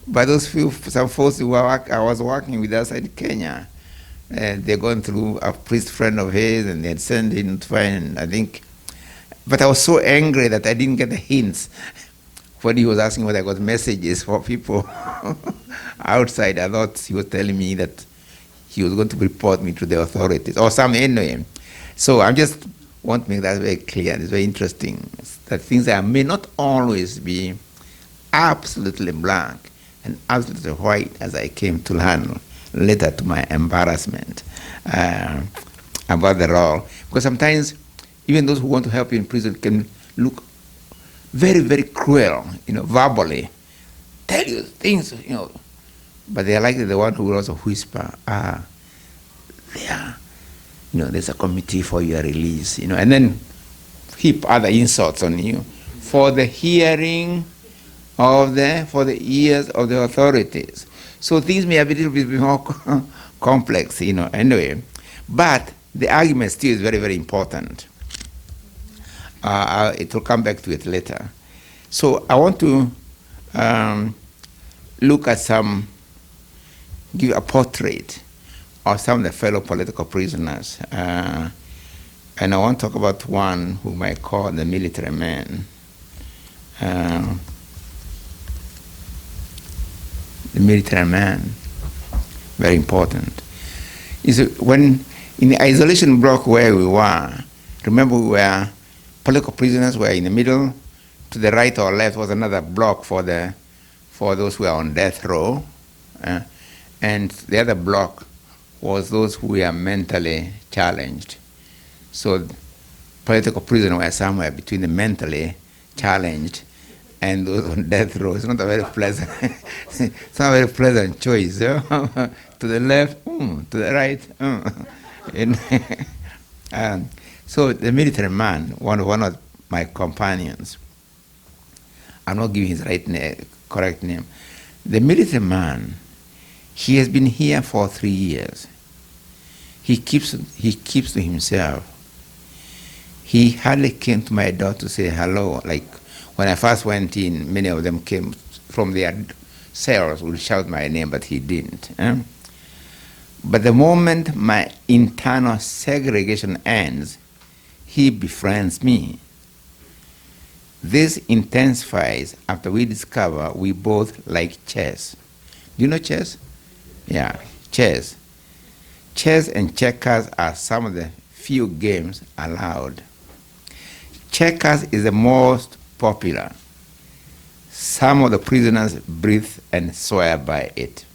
[SPEAKER 2] by some folks who I was working with us in Kenya. They're going through a priest friend of his, and they had sent him to find, I think. But I was so angry that I didn't get the hints when he was asking whether I got messages for people outside. I thought he was telling me that he was going to report me to the authorities or something anyway. So I just want to make that very clear. It's very interesting that things that may not always be absolutely black and absolutely white, as I came to learn later to my embarrassment about the law. Because sometimes even those who want to help you in prison can look very, very cruel, verbally, tell you things, but they are likely the one who will also whisper, there's a committee for your release, and then heap other insults on you for the hearing for the ears of the authorities. So things may be a little bit more complex, anyway. But the argument still is very, very important. It will come back to it later. So I want to look at give a portrait of some of the fellow political prisoners. And I want to talk about one whom I call the military man. The military man, very important. When in the isolation block where we were, remember we were political prisoners were in the middle. To the right or left was another block for those who are on death row, and the other block was those who were mentally challenged. So political prisoners were somewhere between the mentally challenged and those on death row. It's not a very pleasant, it's not a very pleasant choice. To the left, to the right. So the military man, one of my companions, I'm not giving his correct name. The military man, he has been here for 3 years. He keeps to himself. he hardly came to my door to say hello. Like when I first went in, many of them came from their cells, would shout my name, but he didn't. But the moment my internal segregation ends, he befriends me. This intensifies after we discover we both like chess. Do you know chess? Yeah, chess. Chess and checkers are some of the few games allowed. Checkers is the most popular. Some of the prisoners breathe and swear by it.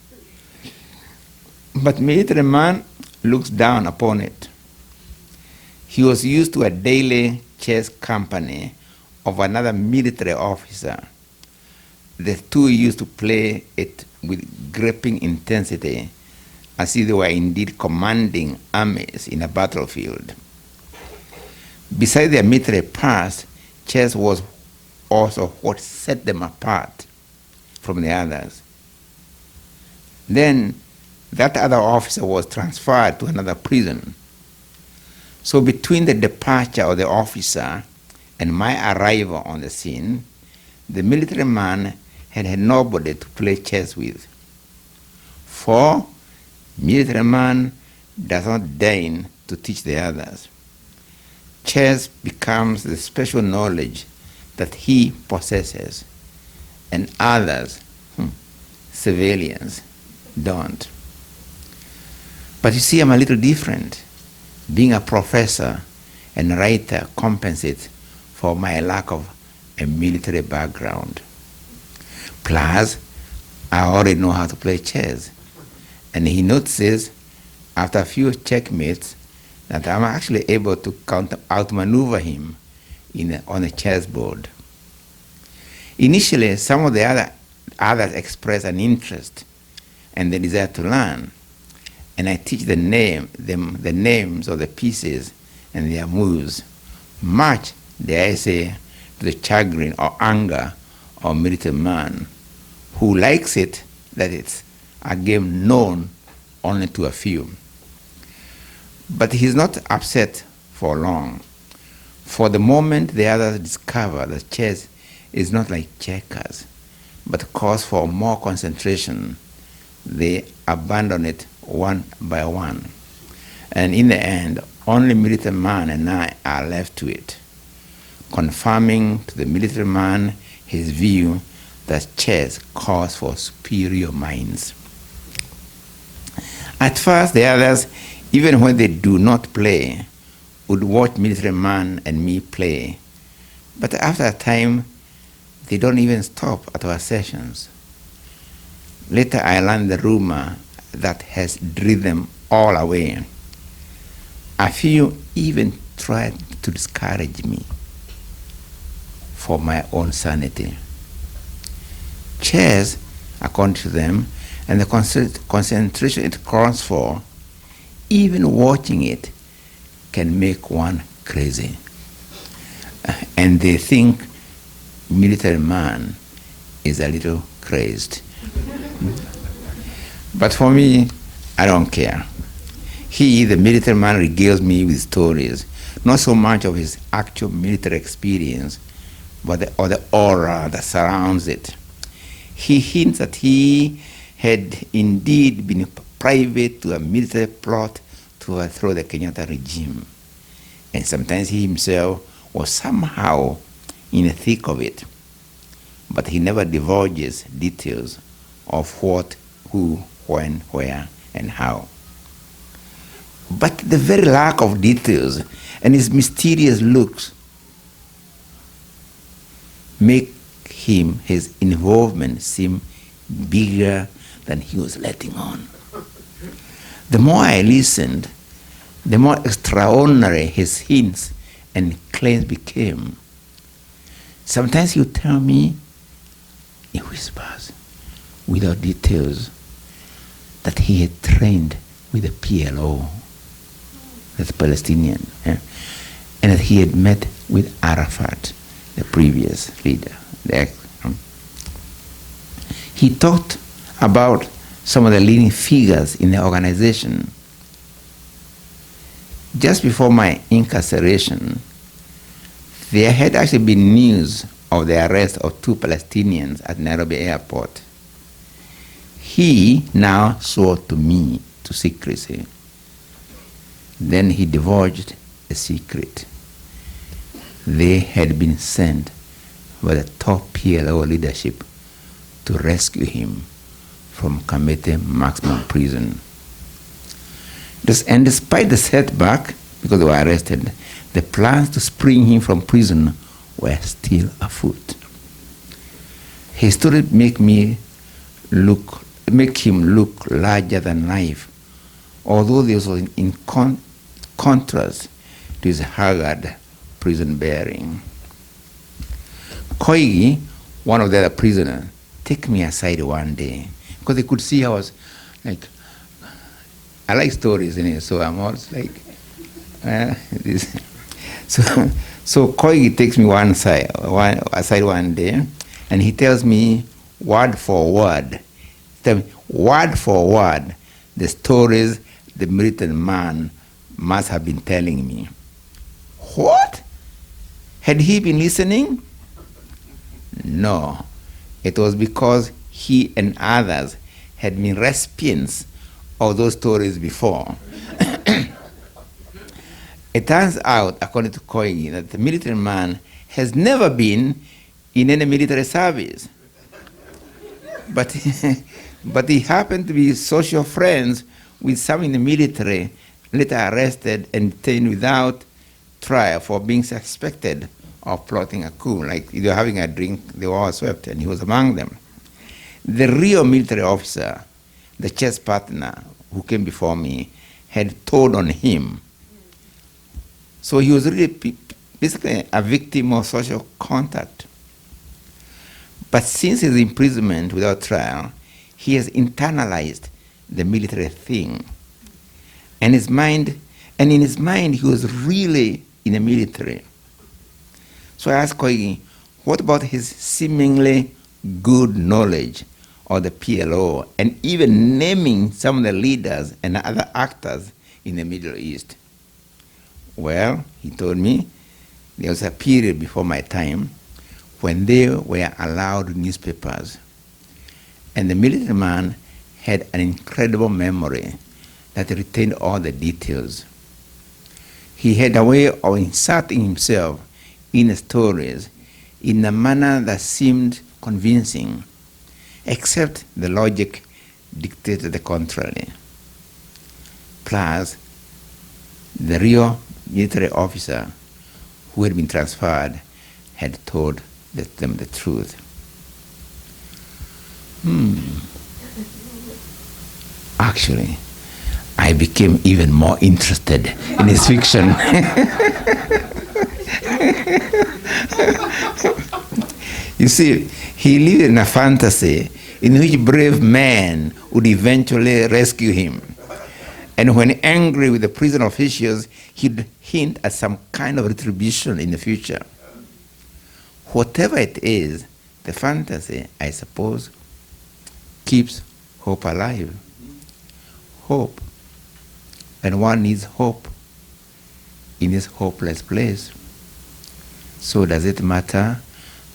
[SPEAKER 2] But military man looks down upon it. He was used to a daily chess company of another military officer. The two used to play it with gripping intensity, as if they were indeed commanding armies in a battlefield. Besides their military past, chess was also what set them apart from the others. Then that other officer was transferred to another prison. So between the departure of the officer and my arrival on the scene, the military man had nobody to play chess with. For military man does not deign to teach the others. Chess becomes the special knowledge that he possesses, and others, civilians, don't. But you see, I'm a little different. Being a professor and writer compensates for my lack of a military background. Plus, I already know how to play chess. And he notices, after a few checkmates, that I'm actually able to outmaneuver him on a chessboard. Initially, some of the others express an interest and the desire to learn, and I teach them the names of the pieces and their moves, much, dare I say, to the chagrin or anger of military man, who likes it that it's a game known only to a few. But he's not upset for long. For the moment the others discover that chess is not like checkers, but calls for more concentration, they abandon it one by one. And in the end, only military man and I are left to it, confirming to the military man his view that chess calls for superior minds. At first, the others, even when they do not play, would watch military man and me play. But after a time, they don't even stop at our sessions. Later, I learned the rumor that has driven them all away. A few even tried to discourage me for my own sanity. Chess, according to them, and the concentration it calls for, even watching it can make one crazy. And they think military man is a little crazed. But for me, I don't care. He, the military man, regales me with stories, not so much of his actual military experience, but the aura that surrounds it. He hints that he had indeed been privy to a military plot to overthrow the Kenyatta regime. And sometimes he himself was somehow in the thick of it. But he never divulges details of what, who, when, where, and how. But the very lack of details and his mysterious looks make his involvement seem bigger than he was letting on. The more I listened, the more extraordinary his hints and claims became. Sometimes he would tell me in whispers, without details, that he had trained with the PLO, that's Palestinian, and that he had met with Arafat, the previous leader. He talked about some of the leading figures in the organization. Just before my incarceration, There had actually been news of the arrest of 2 Palestinians at Nairobi airport. He now swore to me to secrecy. Then he divulged a secret. They had been sent by the top PLO leadership to rescue him from Kamete maximum prison. And despite the setback, because they were arrested, the plans to spring him from prison were still afoot. His story make him look larger than life, although this was in contrast to his haggard prison bearing. Koigi, one of the other prisoners, took me aside one day because they could see I was like, I like stories in it, so I'm always like, this. So Koigi takes me aside one day, and he tells me word for word, the stories the militant man must have been telling me. What? Had he been listening? No. It was because he and others had been recipients of those stories before. It turns out, according to Koigi, that the military man has never been in any military service. But he happened to be social friends with some in the military, later arrested and detained without trial for being suspected of plotting a coup. Like they were having a drink, they were all swept, and he was among them. The real military officer, the chess partner who came before me, had told on him. So he was really basically a victim of social contact. But since his imprisonment without trial, he has internalized the military thing. And in his mind, he was really in the military. So I asked Koigi, what about his seemingly good knowledge of the PLO and even naming some of the leaders and other actors in the Middle East? Well, he told me there was a period before my time when they were allowed newspapers. And the military man had an incredible memory that retained all the details. He had a way of inserting himself in the stories in a manner that seemed convincing, except the logic dictated the contrary. Plus, the real military officer who had been transferred had told them the truth. Actually, I became even more interested in his fiction. You see, he lived in a fantasy in which brave men would eventually rescue him. And when angry with the prison officials, he'd hint at some kind of retribution in the future. Whatever it is, the fantasy, I suppose, keeps hope alive. Hope. And one needs hope in this hopeless place. So does it matter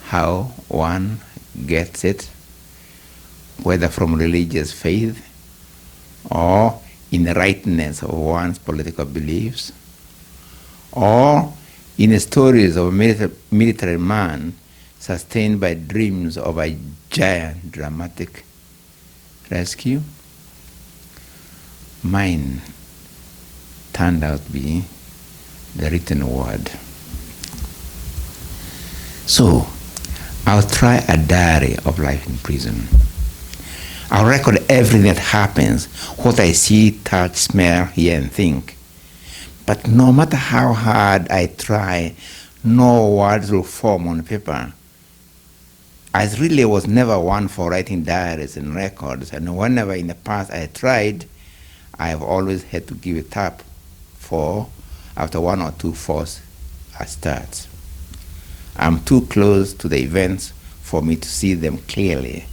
[SPEAKER 2] how one gets it, whether from religious faith or in the rightness of one's political beliefs, or in the stories of a military man sustained by dreams of a giant dramatic rescue? Mine turned out to be the written word. So, I'll try a diary of life in prison. I'll record everything that happens, what I see, touch, smell, hear, and think. But no matter how hard I try, no words will form on paper. I really was never one for writing diaries and records, and whenever in the past I tried, I have always had to give it up after one or two false starts. I'm too close to the events for me to see them clearly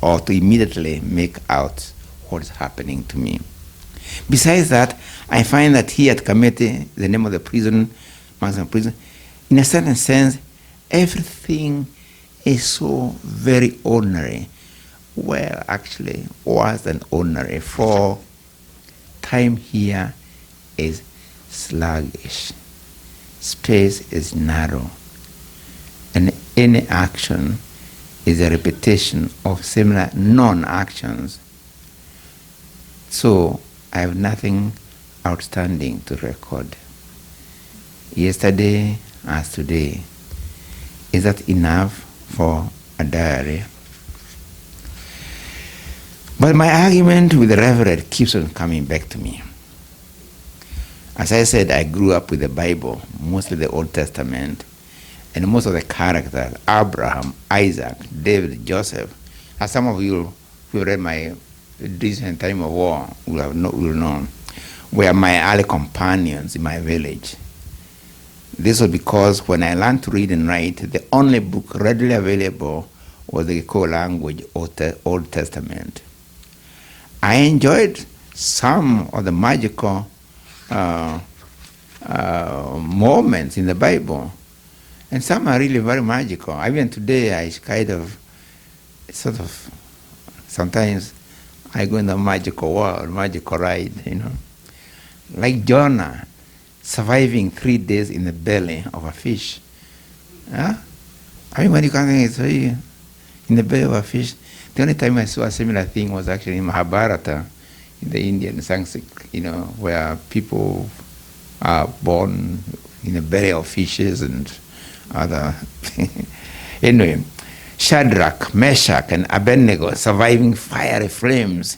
[SPEAKER 2] or to immediately make out what is happening to me. Besides that, I find that here at Kamete, the name of the prison, maximum prison, in a certain sense, everything is so very ordinary. Well, actually, worse than ordinary, for time here is sluggish. Space is narrow. And any action is a repetition of similar non-actions. So I have nothing outstanding to record. Yesterday as today. Is that enough for a diary? But my argument with the Reverend keeps on coming back to me. As I said, I grew up with the Bible, mostly the Old Testament, and most of the characters, Abraham, Isaac, David, Joseph, as some of you who read my recent Time of War will know, were my early companions in my village. This was because when I learned to read and write, the only book readily available was the Ngũgĩ language Old Testament. I enjoyed some of the magical moments in the Bible, and some are really very magical. Even today, I sometimes I go in the magical world, magical ride, like Jonah surviving 3 days in the belly of a fish. When you can think in the belly of a fish, the only time I saw a similar thing was actually in Mahabharata, in the Indian Sanskrit, where people are born in the belly of fishes and other things. Anyway, Shadrach, Meshach, and Abednego surviving fiery flames.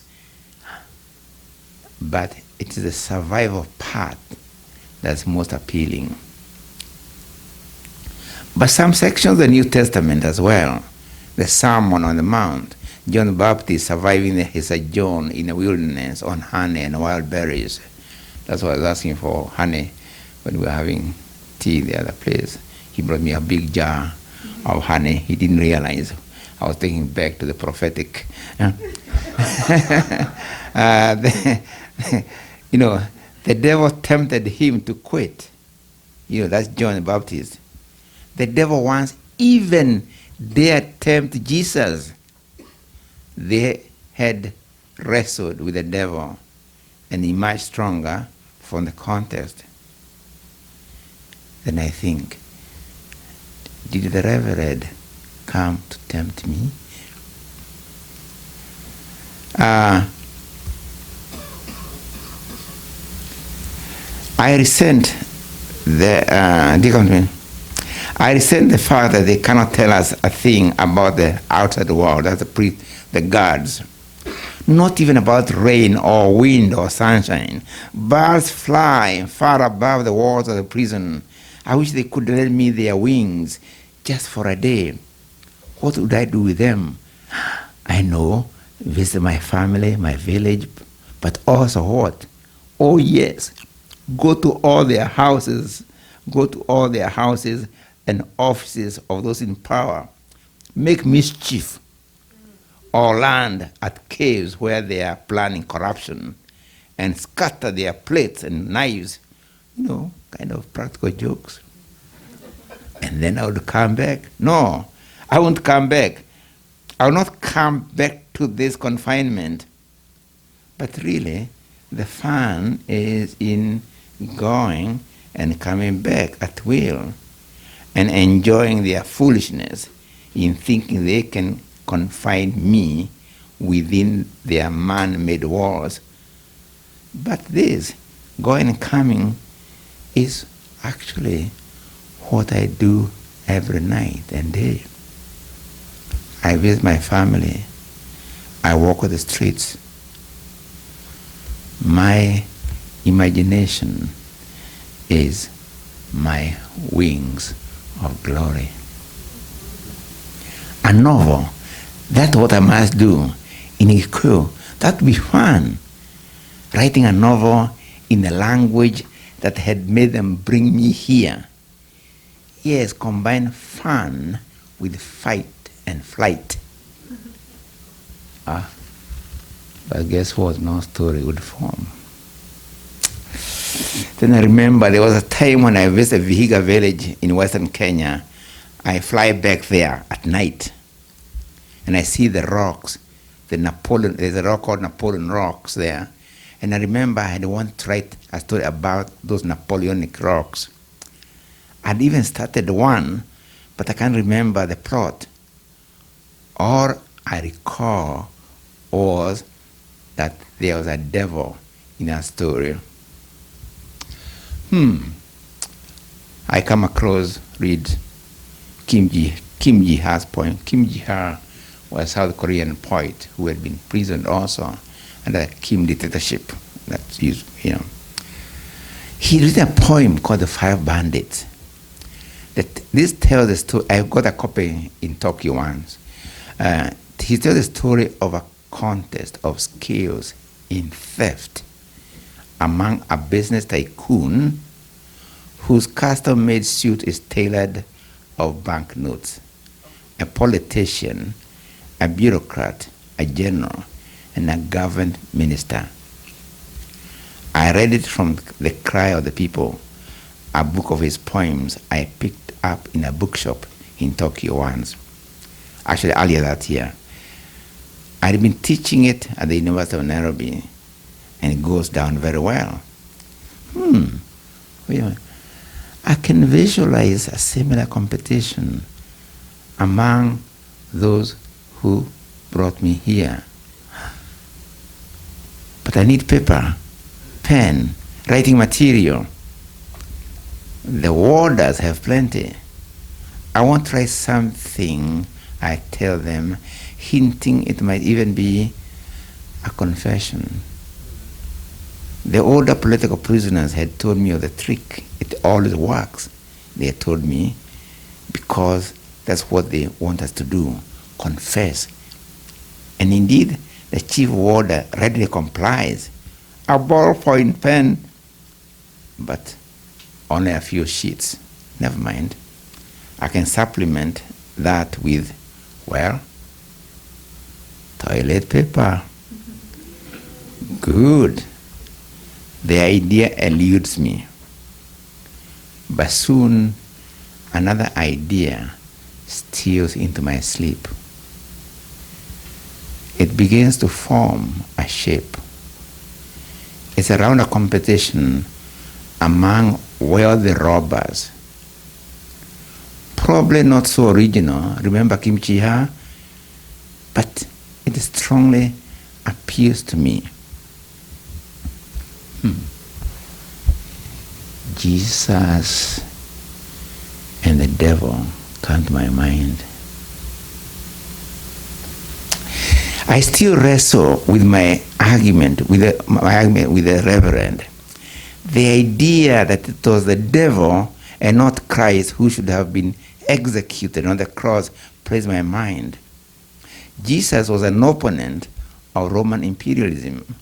[SPEAKER 2] But it is the survival part that's most appealing. But some sections of the New Testament as well, the Sermon on the Mount, John the Baptist surviving his sojourn in the wilderness on honey and wild berries. That's why I was asking for honey when we were having tea the other place. He brought me a big jar of honey. He didn't realize I was taking back to the prophetic. The devil tempted him to quit. That's John the Baptist. The devil once even dared tempt Jesus. They had wrestled with the devil and emerged stronger from the contest. Then I think, did the Reverend come to tempt me? I resent the fact that they cannot tell us a thing about the outside world, that's the gods. Not even about rain or wind or sunshine. Birds fly far above the walls of the prison. I wish they could lend me their wings just for a day. What would I do with them? I know, visit my family, my village, but also what? Oh yes, go to all their houses and offices of those in power. Make mischief or land at caves where they are planning corruption and scatter their plates and knives, kind of practical jokes. And then I would come back. No, I won't come back. I will not come back to this confinement. But really, the fun is in going and coming back at will and enjoying their foolishness in thinking they can confine me within their man-made walls. But this, going and coming, is actually what I do every night and day. I visit my family. I walk the streets. My imagination is my wings of glory. A novel, that's what I must do in Ngũgĩ. That would be fun. Writing a novel in the language that had made them bring me here. Yes, combine fun with fight and flight. But guess what? No story would form. Then I remember there was a time when I visited Vihiga village in western Kenya. I fly back there at night, and I see the rocks, there's a rock called Napoleon Rocks there. And I remember I had wanted to write a story about those Napoleonic rocks. I'd even started one, but I can't remember the plot. All I recall was that there was a devil in our story. I come across, read Kim Ji-ha's poem. Kim Ji-ha was a South Korean poet who had been imprisoned also under Kim dictatorship. That's used, you know. He wrote a poem called The Five Bandits. This tells the story. I've got a copy in Tokyo once. He tells the story of a contest of skills in theft among a business tycoon whose custom-made suit is tailored of banknotes, a politician, a bureaucrat, a general, and a government minister. I read it from The Cry of the People, a book of his poems I picked up in a bookshop in Tokyo once, actually earlier that year. I'd been teaching it at the University of Nairobi, and it goes down very well. Wait a minute. I can visualize a similar competition among those who brought me here. But I need paper, pen, writing material. The warders have plenty. I want to write something, I tell them, hinting it might even be a confession. The older political prisoners had told me of the trick. It always works, they had told me, because that's what they want us to do, confess. And indeed, the chief warder readily complies. A ballpoint pen, but only a few sheets. Never mind. I can supplement that with, well, toilet paper. Good. The idea eludes me. But soon, another idea steals into my sleep. It begins to form a shape. It's around a competition among wealthy robbers. Probably not so original, remember Kim Ji-ha? But it strongly appeals to me. Jesus and the devil come to my mind. I still wrestle with my argument with the Reverend. The idea that it was the devil and not Christ who should have been executed on the cross plays my mind. Jesus was an opponent of Roman imperialism,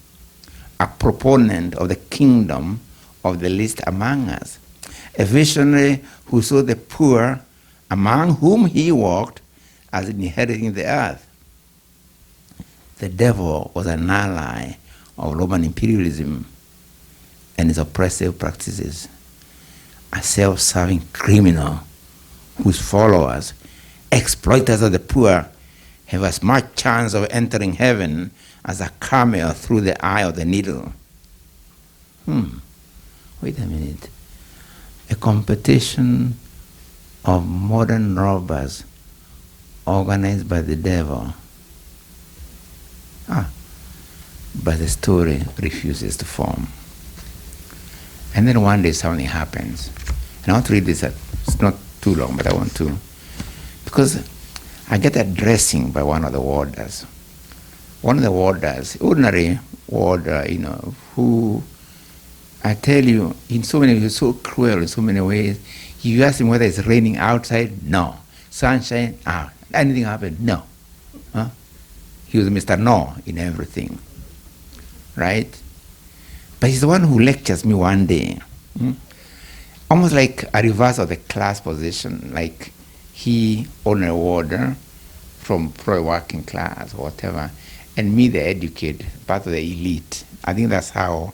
[SPEAKER 2] a proponent of the kingdom of the least among us, a visionary who saw the poor among whom he walked as inheriting the earth. The devil was an ally of Roman imperialism and its oppressive practices, a self-serving criminal whose followers, exploiters of the poor, have as much chance of entering heaven as a camel through the eye of the needle. Wait a minute. A competition of modern robbers organized by the devil. But the story refuses to form. And then one day something happens. And I want to read this. It's not too long, but I want to. Because I get a dressing by one of the warders. One of the warders, ordinary warder, who, I tell you, in so many ways, so cruel in so many ways. You ask him whether it's raining outside? No. Sunshine? Anything happened? No. He was Mr. No in everything. Right? But he's the one who lectures me one day. Almost like a reverse of the class position, like he, ordinary warder, from probably working class or whatever, and me, the educated, part of the elite. I think that's how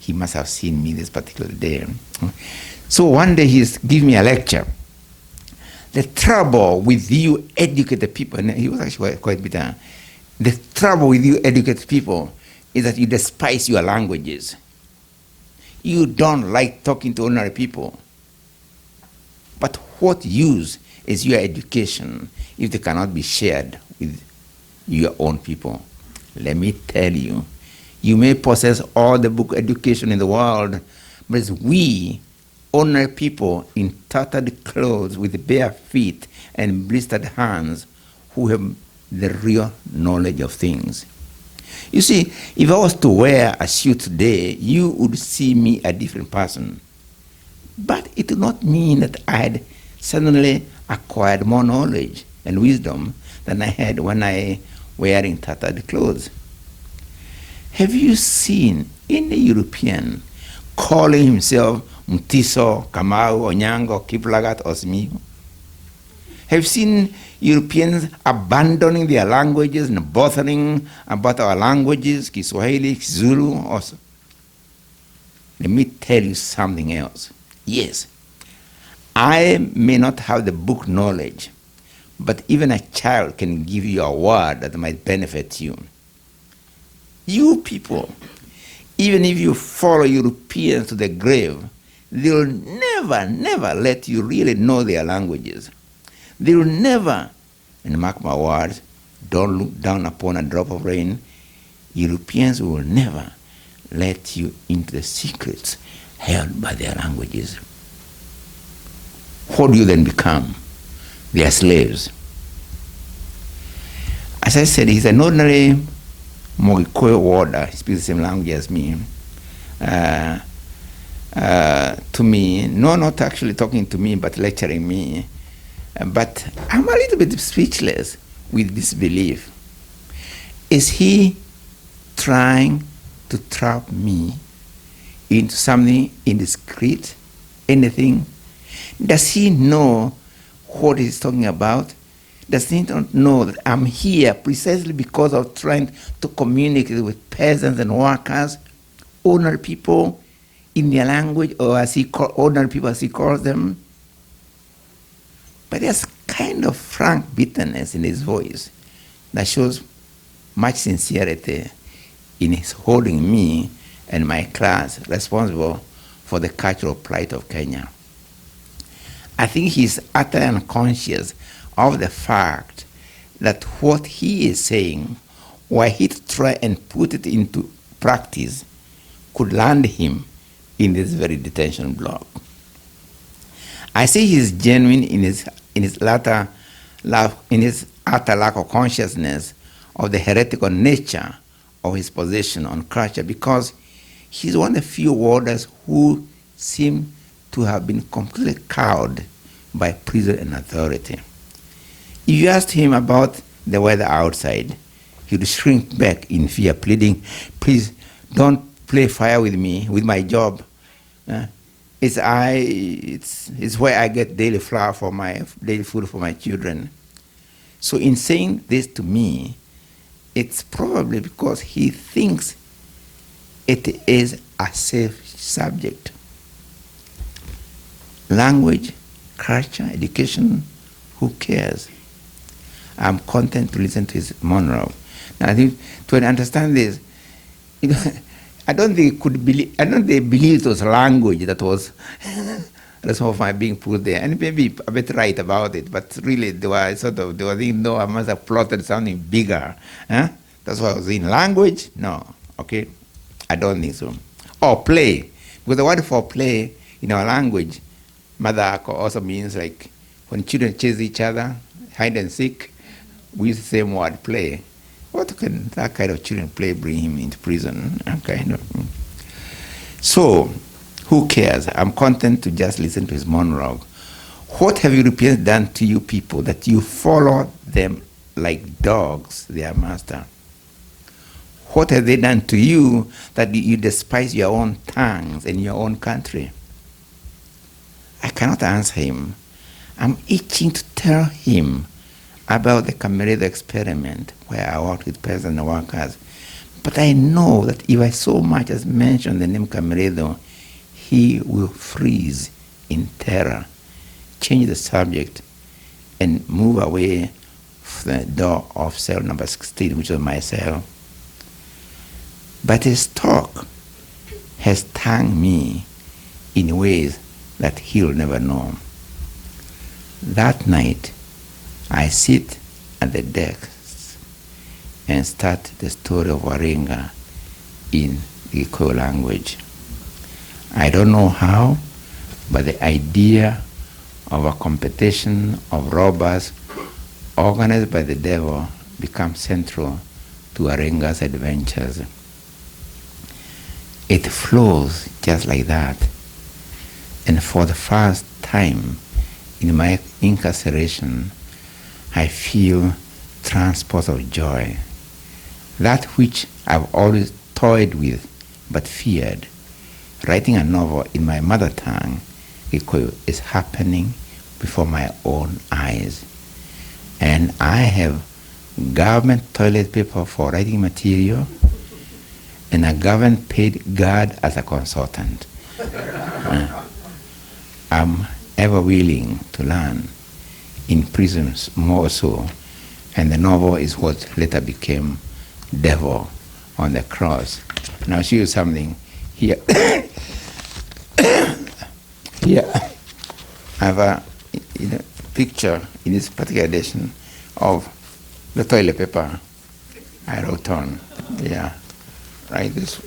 [SPEAKER 2] he must have seen me this particular day. So one day he's giving me a lecture. The trouble with you educated people, and he was actually quite bitter. The trouble with you educated people is that you despise your languages. You don't like talking to ordinary people. But what use is your education if they cannot be shared with your own people? Let me tell you, you may possess all the book education in the world, but it's we, ordinary people in tattered clothes with bare feet and blistered hands, who have the real knowledge of things. You see, if I was to wear a suit today, you would see me a different person. But it would not mean that I had suddenly acquired more knowledge and wisdom than I had when I wearing tattered clothes. Have you seen any European calling himself Mtiso, Kamau, Onyango, Kiplagat, or Simiyu? Have you seen Europeans abandoning their languages and bothering about our languages, Kiswahili, Zulu, also? Let me tell you something else. Yes, I may not have the book knowledge, but even a child can give you a word that might benefit you. You people, even if you follow Europeans to the grave, they'll never, never let you really know their languages. They will never, and mark my words, don't look down upon a drop of rain. Europeans will never let you into the secrets held by their languages. What do you then become? Their slaves. As I said, he's an ordinary Mogikoyo warder. He speaks the same language as me. To me, no, not actually talking to me, but lecturing me. But I'm a little bit speechless with this belief. Is he trying to trap me into something indiscreet? Anything? Does he know what he's talking about? Does he not know that I'm here precisely because of trying to communicate with peasants and workers, ordinary people in their language, or as he call ordinary people as he calls them? But there's kind of frank bitterness in his voice that shows much sincerity in his holding me and my class responsible for the cultural plight of Kenya. I think he's utterly unconscious of the fact that what he is saying, were he to try and put it into practice, could land him in this very detention block. I say he's genuine in his utter lack of consciousness of the heretical nature of his position on culture, because he's one of the few warders who seem to have been completely cowed by prison and authority. If you asked him about the weather outside, he would shrink back in fear, pleading, "Please don't play fire with me, with my job. It's where I get daily flour for my daily food for my children." So in saying this to me, it's probably because he thinks it is a safe subject. Language, culture, education, who cares? I'm content to listen to his monologue. Now I think to understand this, I don't think they believed it was language that was some of my being put there, and maybe a bit right about it. But really, they were thinking, no, I must have plotted something bigger. Huh? That's why I was in language. No, okay, I don't think so. Or play, because the word for play in our language, madako, also means like when children chase each other, hide and seek. We use the same word, play. What can that kind of children play bring him into prison? Okay. No. So, who cares? I'm content to just listen to his monologue. What have Europeans done to you people that you follow them like dogs, their master? What have they done to you that you despise your own tongues and your own country? I cannot answer him. I'm itching to tell him about the Cameredo experiment where I worked with peasants and workers. But I know that if I so much as mention the name Camiredo, he will freeze in terror, change the subject, and move away from the door of cell number 16, which was my cell. But his talk has stung me in ways that he'll never know. That night, I sit at the desk and start the story of Waringa in the Gikuyu language. I don't know how, but the idea of a competition of robbers organized by the devil becomes central to Waringa's adventures. It flows just like that. And for the first time in my incarceration, I feel transports of joy. That which I've always toyed with but feared, writing a novel in my mother tongue, Gikuyu, is happening before my own eyes. And I have government toilet paper for writing material and a government paid guard as a consultant. I'm ever willing to learn, in prisons more so, and the novel is what later became Devil on the Cross. And I'll show you something here. Here, I have a picture in this particular edition of the toilet paper I wrote on. Yeah, right, this,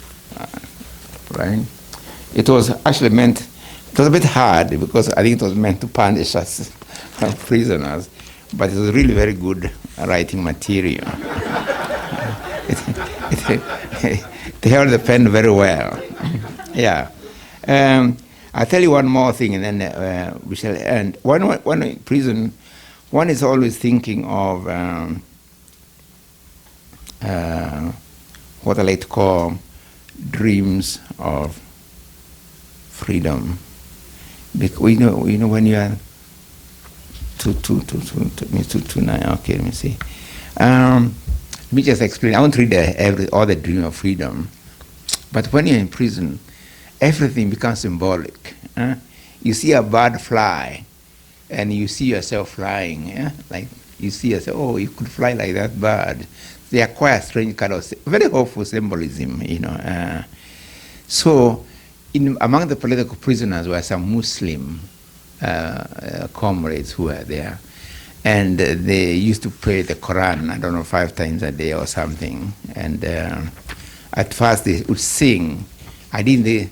[SPEAKER 2] right? It was actually meant, it was a bit hard because I think it was meant to punish us prisoners, but it was really very good writing material. It held the pen very well. Yeah. I'll tell you one more thing, and then we shall end. One in prison, one is always thinking of what I like to call dreams of freedom. Because we know when you are two nine. Okay, let me see. Let me just explain. I won't read all the dream of freedom, but when you're in prison, everything becomes symbolic. You see a bird fly, and you see yourself flying. Like you see yourself, oh, you could fly like that bird. They acquire strange kind of, very hopeful symbolism, So, among the political prisoners were some Muslim comrades who were there. And they used to pray the Quran, I don't know, 5 times a day or something. And at first they would sing. In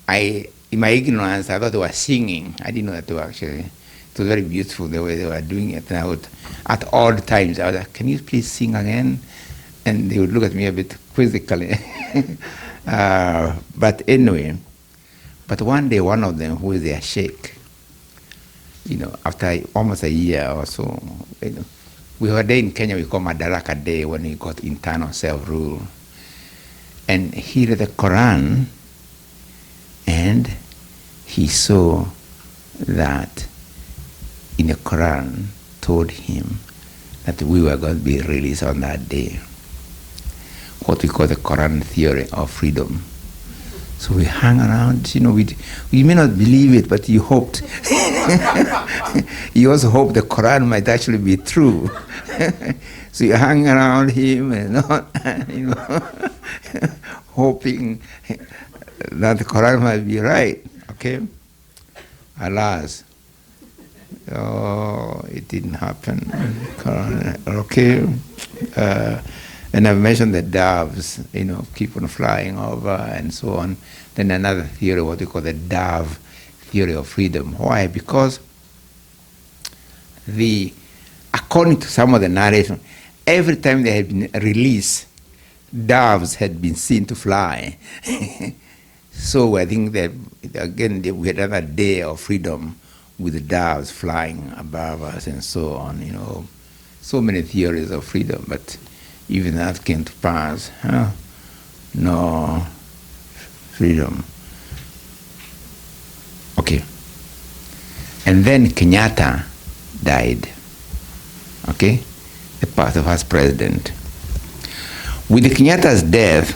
[SPEAKER 2] my ignorance, I thought they were singing. I didn't know that they were actually. It was very beautiful the way they were doing it. And I would, at odd times, I was like, can you please sing again? And they would look at me a bit quizzically. But anyway, but one day one of them, who is their sheikh, after almost a year or so, we were there in Kenya, we call Madaraka Day, when we got internal self-rule. And he read the Quran, and he saw that in the Quran told him that we were going to be released on that day. What we call the Quran theory of freedom. So we hung around, we may not believe it, but you hoped. You also hoped the Quran might actually be true. So you hung around him and hoping that the Quran might be right, okay? Alas, it didn't happen. Quran, okay? And I've mentioned the doves, keep on flying over and so on. Then another theory, what we call the dove theory of freedom. Why? Because according to some of the narration, every time they had been released, doves had been seen to fly. So I think that, again, we had another day of freedom with the doves flying above us and so on, So many theories of freedom, but even that came to pass. No freedom. Okay. And then Kenyatta died. Okay? The first president. With Kenyatta's death,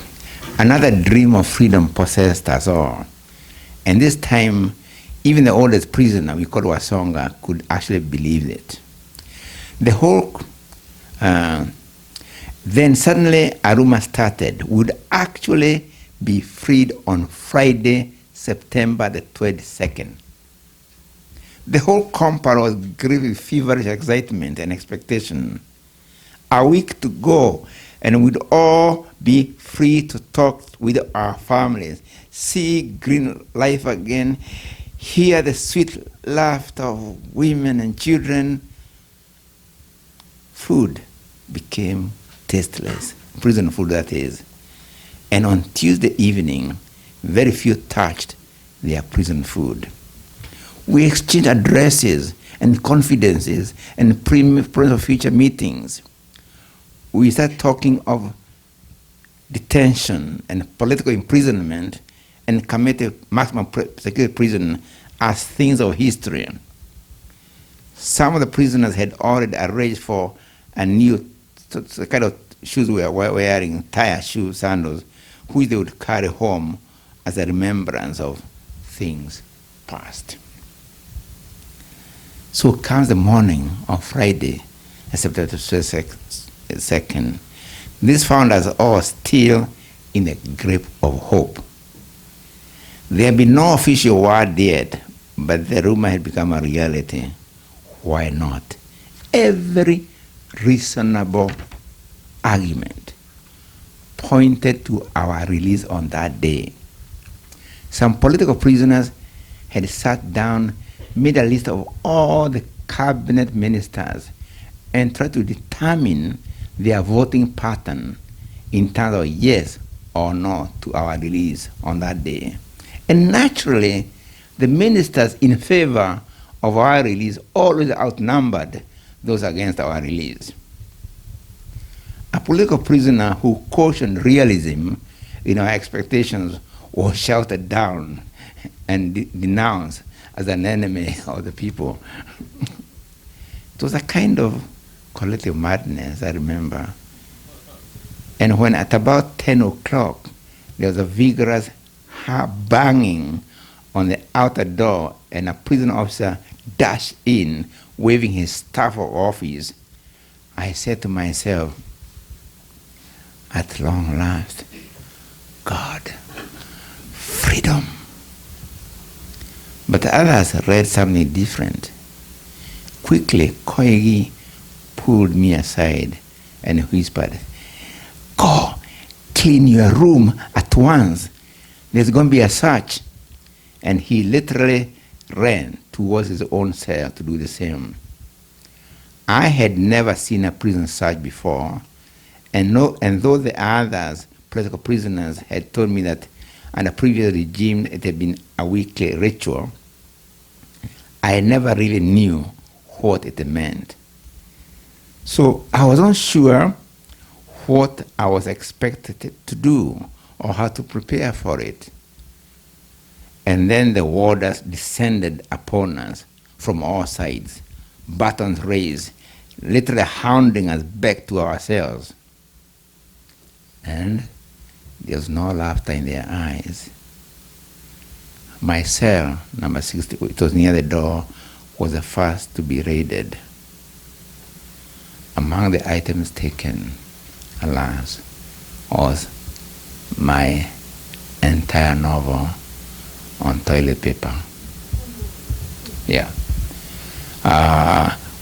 [SPEAKER 2] another dream of freedom possessed us all. And this time, even the oldest prisoner, we called Wasonga, could actually believe it. The whole, then suddenly a rumor started, would actually be freed on Friday, September the 22nd. The whole compound was gripped with feverish excitement and expectation. A week to go, and we'd all be free to talk with our families, see green life again, hear the sweet laughter of women and children. Food became tasteless, prison food that is. And on Tuesday evening, very few touched their prison food. We exchanged addresses and confidences and plans of future meetings. We started talking of detention and political imprisonment and committed maximum security prison as things of history. Some of the prisoners had already arranged for a new the kind of shoes we were wearing, tire shoes, sandals, which they would carry home as a remembrance of things past. So comes the morning of Friday, September 2nd. This found us all still in the grip of hope. There had been no official word yet, but the rumor had become a reality. Why not? Every reasonable argument pointed to our release on that day. Some political prisoners had sat down, made a list of all the cabinet ministers, and tried to determine their voting pattern in terms of yes or no to our release on that day. And naturally, the ministers in favor of our release always outnumbered those against our release. A political prisoner who cautioned realism in our expectations was shouted down and denounced as an enemy of the people. It was a kind of collective madness, I remember. And when at about 10 o'clock, there was a vigorous banging on the outer door, and a prison officer dashed in, waving his staff of office, I said to myself, at long last, God, freedom. But others read something different. Quickly, Koigi pulled me aside and whispered, go, clean your room at once. There's going to be a search. And he literally ran towards his own cell to do the same. I had never seen a prison search before, and though the others, political prisoners, had told me that under previous regime it had been a weekly ritual, I never really knew what it meant. So I wasn't sure what I was expected to do or how to prepare for it. And then the warders descended upon us from all sides, batons raised, literally hounding us back to our cells. And there was no laughter in their eyes. My cell, number 60, it was near the door, was the first to be raided. Among the items taken, alas, was my entire novel on toilet paper. Yeah.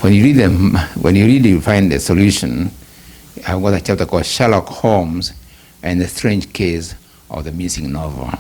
[SPEAKER 2] When you read them, you find the solution. I've got a chapter called Sherlock Holmes and the Strange Case of the Missing Novel.